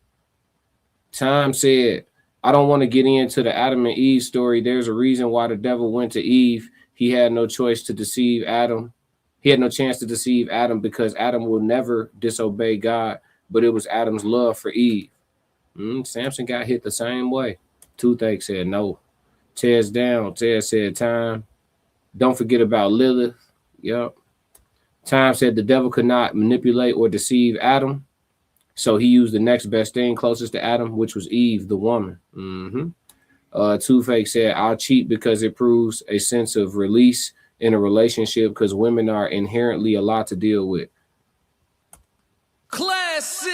Time said, I don't want to get into the Adam and Eve story. There's a reason why the devil went to Eve. He had no choice to deceive Adam. He had no chance to deceive Adam because Adam will never disobey God, but it was Adam's love for Eve. Samson got hit the same way. Toothache said no. Tears down. Ted said time. Don't forget about Lilith. Yep. Time said the devil could not manipulate or deceive Adam. So he used the next best thing closest to Adam, which was Eve, the woman. Toothache said, I'll cheat because it proves a sense of release in a relationship because women are inherently a lot to deal with. Classic.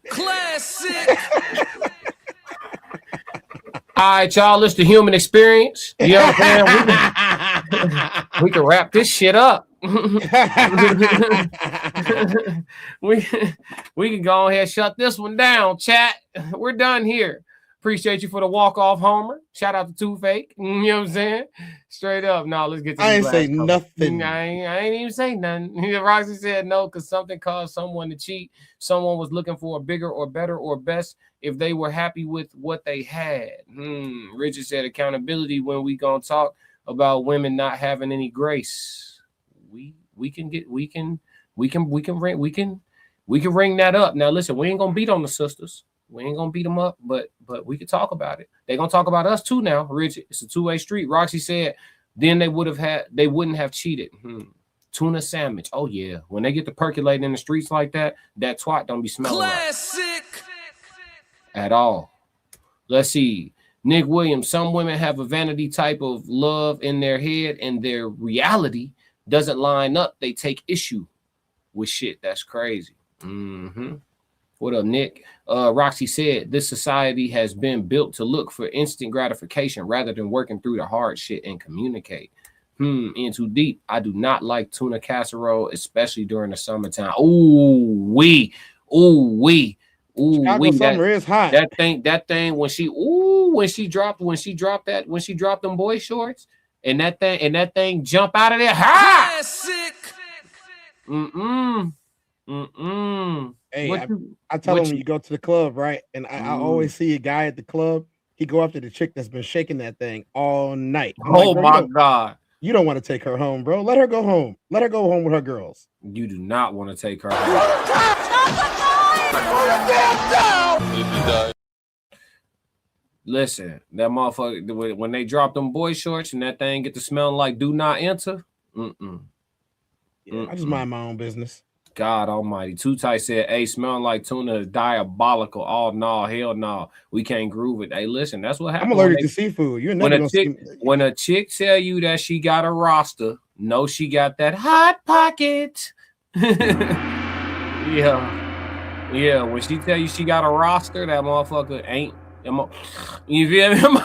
Classic. All right, y'all, it's the human experience. You know what I'm saying? We can wrap this shit up. we can go ahead and shut this one down, chat. We're done here. Appreciate you for the walk-off homer. Shout out to Toothache. You know what I'm saying? Straight up. No, let's get to I ain't say nothing. I ain't even say nothing. Roxy said no because something caused someone to cheat. Someone was looking for a bigger or better or best if they were happy with what they had. Richard said accountability when we gonna talk about women not having any grace. We can ring that up. Now listen, we ain't gonna beat on the sisters. We ain't gonna beat them up, but we can talk about it. They're gonna talk about us too now, Richard. It's a two-way street. Roxy said then they wouldn't have cheated. Tuna sandwich. Oh yeah. When they get to percolating in the streets like that twat don't be smelling Classic. right at all. Let's see. Nick Williams, some women have a vanity type of love in their head and their reality doesn't line up. They take issue with shit. That's crazy. What up, Nick? Roxy said, this society has been built to look for instant gratification rather than working through the hard shit and communicate. In too deep. I do not like tuna casserole, especially during the summertime. Chicago summer is hot. That thing when she dropped them boy shorts and that thing jump out of there. Ha! Classic. Hey, I tell him when you go to the club, right? And I always see a guy at the club. He go up to the chick that's been shaking that thing all night. My God. You don't want to take her home, bro. Let her go home. Let her go home with her girls. You do not want to take her home. Listen, that motherfucker, when they drop them boy shorts and that thing get to smelling like do not enter. I just mind my own business. God almighty. Too Tight said, hey, smelling like tuna is diabolical. Oh, no, hell no. We can't groove it. Hey, listen, that's what happens. I'm allergic to seafood. You're never when a chick tell you that she got a roster, know she got that hot pocket. Yeah. When she tell you she got a roster, that motherfucker ain't. You feel me?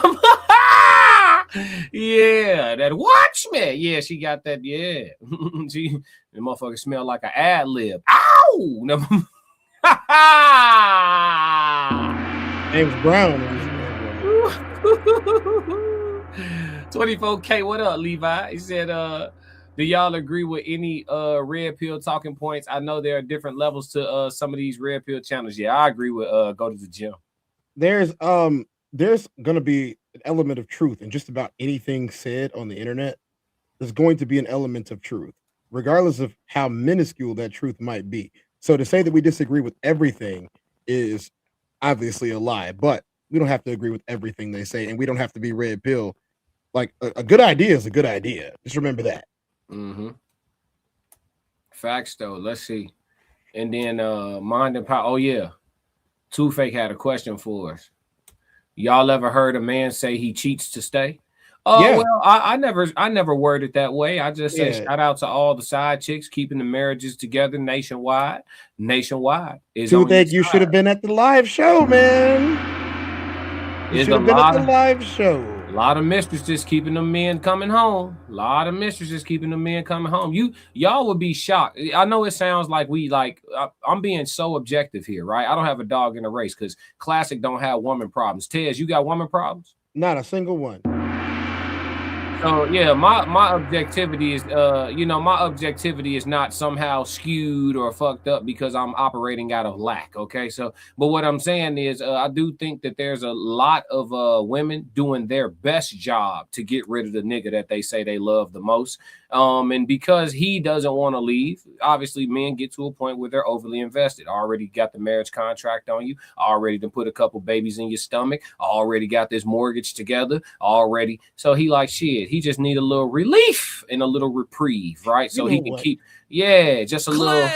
Yeah, that Watchmen. Yeah, she got that. Yeah, the motherfucker smell like an ad lib. Ow! James Brown. 24K. What up, Levi? He said, do y'all agree with any red pill talking points? I know there are different levels to some of these red pill channels. Yeah, I agree with go to the gym. There's gonna be an element of truth in just about anything said on the internet. There's going to be an element of truth, regardless of how minuscule that truth might be. So to say that we disagree with everything is obviously a lie, but we don't have to agree with everything they say, and we don't have to be red pill. Like a good idea is a good idea. Just remember that. Facts though. Let's see. And then Mind and Power. Oh yeah. Toothache had a question for us. Y'all ever heard a man say he cheats to stay? Yeah. Well, I never worded that way. I just say shout out to all the side chicks keeping the marriages together nationwide. Nationwide is Toothache, you should have been at the live show, man. You should have been at the live show. A lot of mistresses keeping them men coming home. Y'all would be shocked. I know it sounds like I'm being so objective here, right? I don't have a dog in the race because Classic don't have woman problems. Tez, you got woman problems? Not a single one. So yeah, my objectivity is my objectivity is not somehow skewed or fucked up because I'm operating out of lack. Okay, so but what I'm saying is I do think that there's a lot of women doing their best job to get rid of the nigga that they say they love the most. And because he doesn't want to leave, obviously men get to a point where they're overly invested. Already got the marriage contract on you, already to put a couple babies in your stomach, already got this mortgage together, already. So he like shit. He just need a little relief and a little reprieve, right? So he can keep, just a little,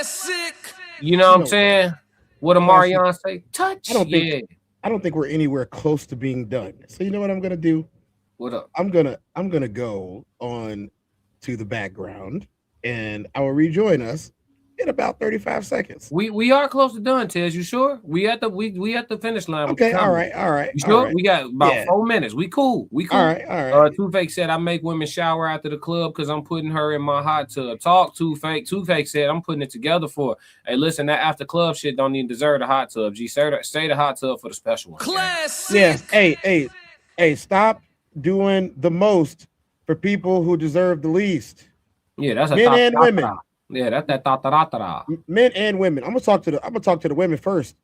you know what I'm saying? What did Marion say? Touch. I don't think we're anywhere close to being done. So you know what I'm gonna do? What up? I'm gonna go on to the background and I will rejoin us in about 35 seconds. We are close to done, Tez. You sure? We at the finish line. Okay, all right. You sure? Right. We got about 4 minutes. We cool. All right. Two Fake said I make women shower after the club because I'm putting her in my hot tub. Talk Two Fake. Two Fake said I'm putting it together for her. Hey, listen, that after club shit don't even deserve the hot tub. G, say the hot tub for the special one. Classic. Yes. Hey, stop doing the most for people who deserve the least. Yeah, that's men and women. Yeah, that's that. Men and women. I'm gonna talk to the women first.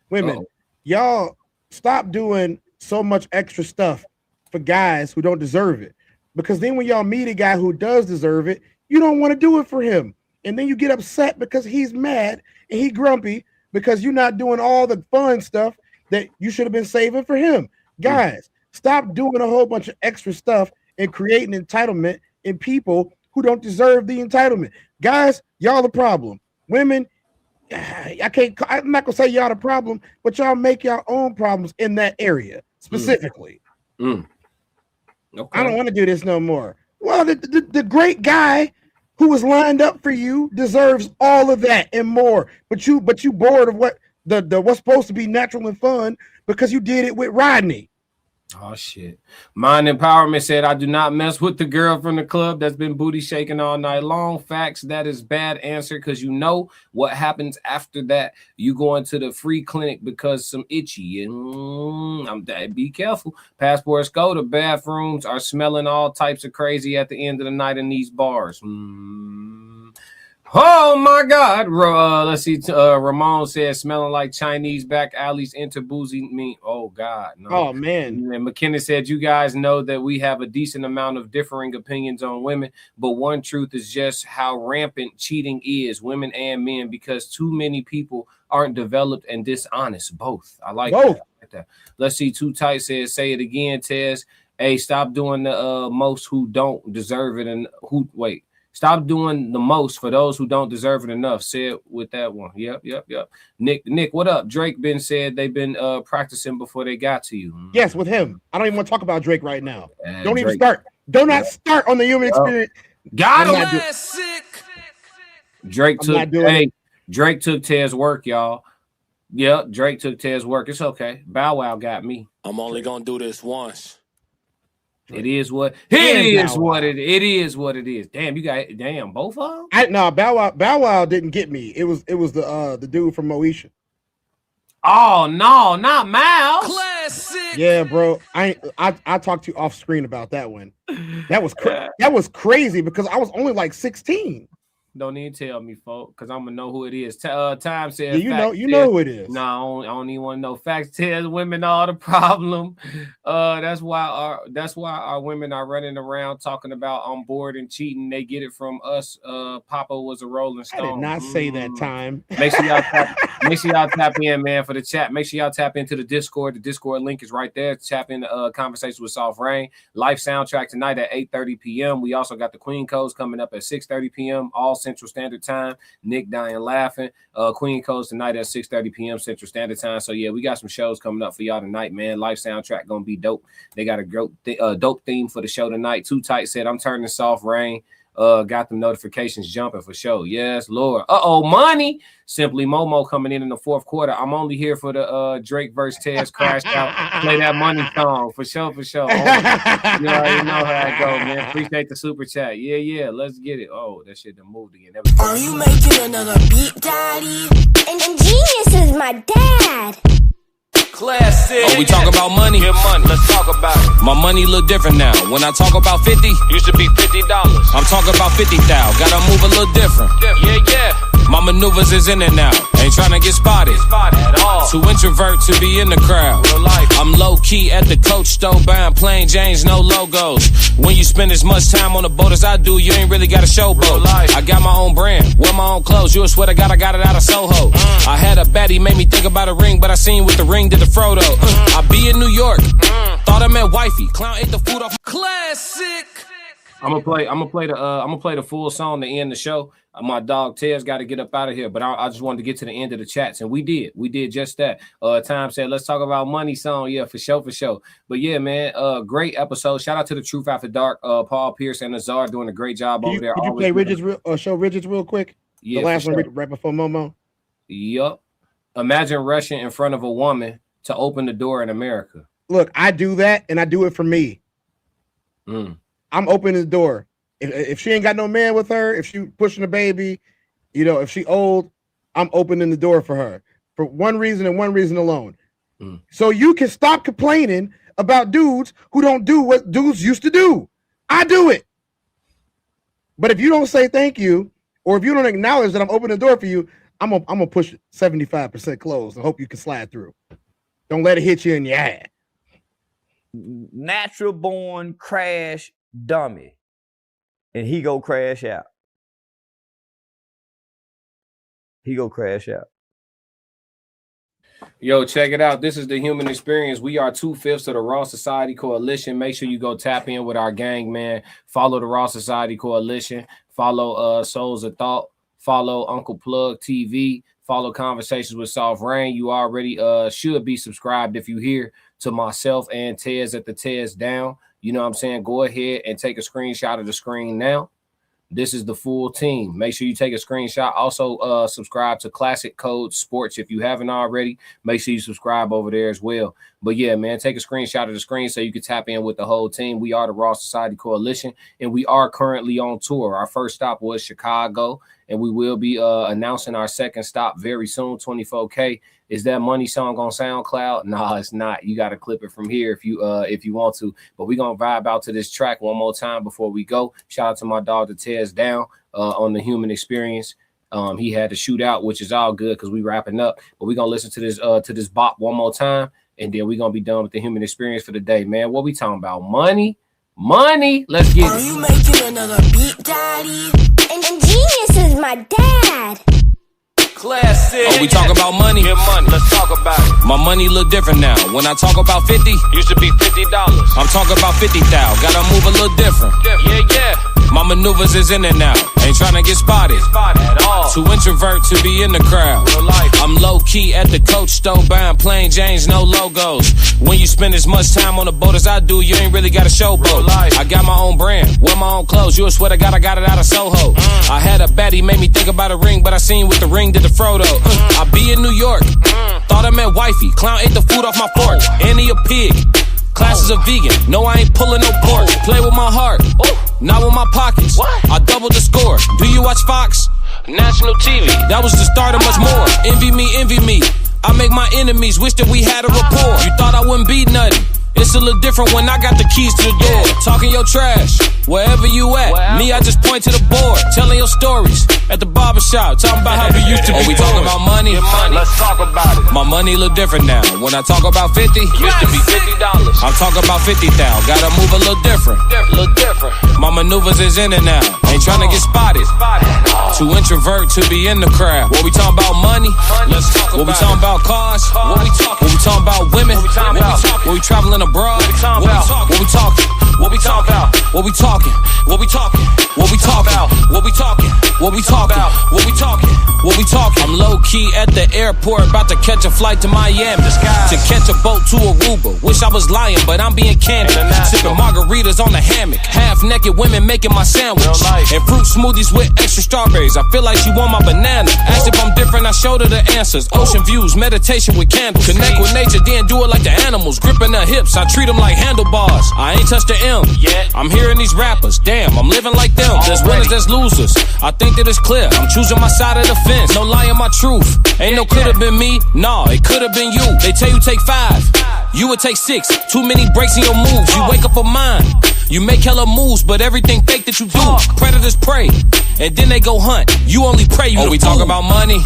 Women, y'all stop doing so much extra stuff for guys who don't deserve it. Because then when y'all meet a guy who does deserve it, you don't want to do it for him. And then you get upset because he's mad and he grumpy because you're not doing all the fun stuff that you should have been saving for him. Guys, stop doing a whole bunch of extra stuff and creating entitlement in people who don't deserve the entitlement. Guys, y'all the problem. Women, I'm not gonna say y'all the problem, but y'all make your own problems in that area specifically. Okay. I don't want to do this no more. Well, the great guy who was lined up for you deserves all of that and more. But you bored of what the what's supposed to be natural and fun because you did it with Rodney. Oh shit. Mind Empowerment said I do not mess with the girl from the club that's been booty shaking all night long. Facts, that is bad answer because you know what happens after that. You go into the free clinic because some itchy and be careful. Passports go to bathrooms are smelling all types of crazy at the end of the night in these bars. Oh my God. Let's see. Ramon says smelling like Chinese back alleys enter boozy me. Oh God. No. Oh man. And McKenna said you guys know that we have a decent amount of differing opinions on women, but one truth is just how rampant cheating is, women and men, because too many people aren't developed and dishonest. Both. I like both. That. Let's see. Too Tight says say it again, Tez. Hey, stop doing the most who don't deserve it and who wait. Stop doing the most for those who don't deserve it enough. Say it with that one. Yep. Nick, what up? Drake been said they've been practicing before they got to you. Yes, with him. I don't even want to talk about Drake right now. Don't even start. Do not start on the human experience. Got him. Drake took Tez's work, y'all. Yep, Drake took Tez's work. It's okay. Bow Wow got me. I'm only gonna do this once. It is what it is. Damn, both of them? Bow Wow didn't get me. It was the dude from Moesha. Oh no, not Miles. Classic. Yeah, bro. I talked to you off screen about that one. That was crazy because I was only like 16. Don't even tell me, folks, because I'm gonna know who it is. Time says you know who it is. No, I don't even want to know. Facts tells women all the problem. That's why our women are running around talking about on board and cheating. They get it from us. Papa was a Rolling Stone. I did not say that time. Make sure y'all tap in, man, for the chat. Make sure y'all tap into the Discord. The Discord link is right there. Tap in the conversation with Soft Rain. Life soundtrack tonight at 8:30 p.m. We also got the Queen Codes coming up at 6:30 p.m. all Central Standard Time. Nick dying laughing. Queen Codes tonight at 6:30 p.m. Central Standard Time. So yeah, we got some shows coming up for y'all tonight, man. Life soundtrack gonna be dope. They got a dope theme for the show tonight. Too Tight said I'm turning Soft Rain. got the notifications jumping for sure. Yes, Lord. Money. Simply Momo coming in the fourth quarter. I'm only here for the Drake versus Tez crash out. Play that money song for sure. You already know how it go, man. Appreciate the super chat. Yeah. Let's get it. Oh, that shit done moved again. Are you making another beat, daddy? And Genius is my dad. Classic. Oh, we talk about money? Get money. Let's talk about it. My money look different now. When I talk about 50, used to be $50. I'm talking about 50,000. Gotta move a little different. Yeah. My maneuvers is in and out. Ain't trying to get spotted At all. Too introvert to be in the crowd. Real life. I'm low key at the Coach store buying plain Janes, no logos. When you spend as much time on the boat as I do, you ain't really got a showboat. I got my own brand, wear my own clothes. You would swear to God I got it out of Soho. I had a baddie, made me think about a ring, but I seen with the ring did the Frodo. I be in New York, thought I meant wifey. Clown ate the food off. Classic. I'm gonna play the full song to end the show. My dog Tez got to get up out of here, but I just wanted to get to the end of the chats, and we did just that. Time said, let's talk about money song. Yeah, for sure. But yeah, man, great episode. Shout out to the Truth After Dark, Paul Pierce and Azar doing a great job over there. Could you play show Ridges real quick? Yeah, the last sure. one right before Momo. Yup. Imagine rushing in front of a woman to open the door in America. Look, I do that, and I do it for me. I'm opening the door. If she ain't got no man with her, if she pushing a baby, if she old, I'm opening the door for her for one reason and one reason alone. So you can stop complaining about dudes who don't do what dudes used to do. I do it. But if you don't say thank you, or if you don't acknowledge that I'm opening the door for you, I'm gonna push 75% closed and hope you can slide through. Don't let it hit you in your ass. Natural born crash dummy. And he go crash out. Yo, check it out. This is the Human Experience. We are 2/5 of the Raw Society Coalition. Make sure you go tap in with our gang, man. Follow the Raw Society Coalition. Follow Souls of Thought. Follow Uncle Plug TV. Follow Conversations with Soft Rain. You already should be subscribed if you here to myself and Tez at the Tez Down. You know what I'm saying? Go ahead and take a screenshot of the screen now. This is the full team. Make sure you take a screenshot. Also, subscribe to Classic Code Sports if you haven't already. Make sure you subscribe over there as well. But yeah, man, take a screenshot of the screen so you can tap in with the whole team. We are the Raw Society Coalition, and we are currently on tour. Our first stop was Chicago, and we will be announcing our second stop very soon, 24K. Is that money song on SoundCloud? No, it's not. You got to clip it from here if you want to. But we're going to vibe out to this track one more time before we go. Shout out to my dog, the Tez Down, on the Human Experience. He had to shoot out, which is all good because we wrapping up. But we're going to listen to this bop one more time, and then we're going to be done with the Human Experience for the day, man. What we talking about? Money? Let's get it. Are you making another beat, daddy? And Genius is my dad. Classic. Oh, we talk about money? Get money. Let's talk about it. My money look different now. When I talk about 50, used to be $50. I'm talking about 50,000. Gotta move a little different. Yeah. My maneuvers is in and out. Ain't trying to get spotted At all. Too introvert to be in the crowd. Real life. I'm low key at the Coach store buying plain Janes, no logos. When you spend as much time on the boat as I do, you ain't really got a showboat. I got my own brand, wear my own clothes. You would swear to God I got it out of Soho. I had a baddie, made me think about a ring, but I seen with the ring did the Frodo. I be in New York, thought I meant wifey. Clown ate the food off my fork, and he a pig. Classes are vegan, no I ain't pulling no pork. Play with my heart, not with my pockets. I doubled the score. Do you watch Fox? National TV. That was the start of much more. Envy me. I make my enemies wish that we had a rapport. You thought I wouldn't be nothing. It's a little different when I got the keys to the door. Talking your trash, wherever you at. Me, I just point to the board. Telling your stories at the barbershop. Talking about how we used to be. Oh, we talking about money? Let's talk about it. My money look different now. When I talk about 50, used to be $50. I'm talking about 50,000. Gotta move a little different. My maneuvers is in and out. Ain't trying to get spotted. Too introvert to be in the crowd. What we talking about? Money? Let's talk about it. What we talking about? Cars? What we talking about? Women? What we talking about? What we traveling abroad? What we talking about? What we talking? What we talking about? What we talking? What we talking? What we talking about? What we talking? What we talking about? What we talking? What we talking? I'm low key at the airport, about to catch a flight to Miami. To catch a boat to Aruba. Wish I was lying, but I'm being candid. Sipping margaritas on the hammock. Half naked women making my sandwich. And fruit smoothies with extra strawberries. I feel like she want my banana. Asked if I'm different, I showed her the answers. Ocean views, meditation with candles. Connect with nature, then do it like the animals. Gripping her hips, I treat them like handlebars. I ain't touched the M yet. I'm hearing these rappers. Damn, I'm living like them. There's winners, there's losers. I think that it's clear. I'm choosing my side of the fence. No lying my truth. Ain't no could've been me. Nah, it could've been you. They tell you take 5. You would take 6. Too many breaks in your moves. You wake up a mind. You make hella moves, but everything fake that you do. Predators prey, and then they go hunt. You only pray. You we talk about money.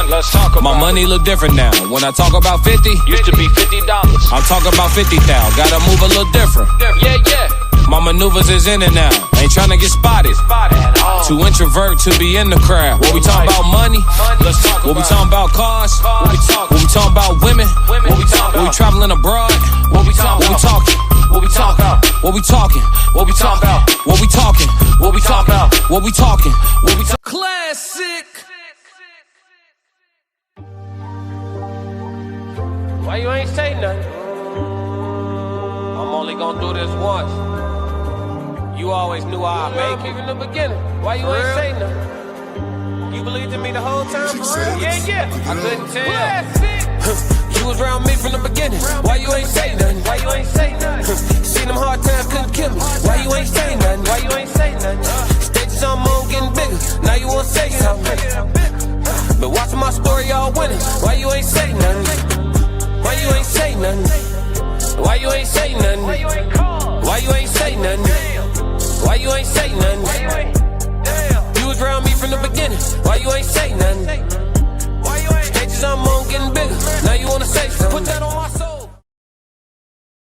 Let's talk about my money look different now. When I talk about 50, used to be $50. I'm talking about 50,000. Gotta move a little different. Yeah, yeah. My maneuvers is in and out. Ain't tryna get spotted. Too introvert to be in the crowd. What we talking about money? Let's talk about. What we talking about cars? What we talking about women? What we traveling abroad? What we talking? What we talking about? What we talking? What we talking about? What we talking? What we talking about? What we talking? What we talking? Classic. Why you ain't say nothing? I'm only gonna do this once. You always knew I'd make it in the beginning. Why you ain't say nothing? You believed in me the whole time, for real? Yeah. I couldn't tell. You was around me from the beginning. Why you ain't say nothing? Why you ain't say nothing? Seen them hard times, couldn't kill me. Why you ain't say nothing? Why you ain't say nothing? Stages on moon getting bigger. Now you wanna say something. Been watching my story all winning. Why you ain't say nothing?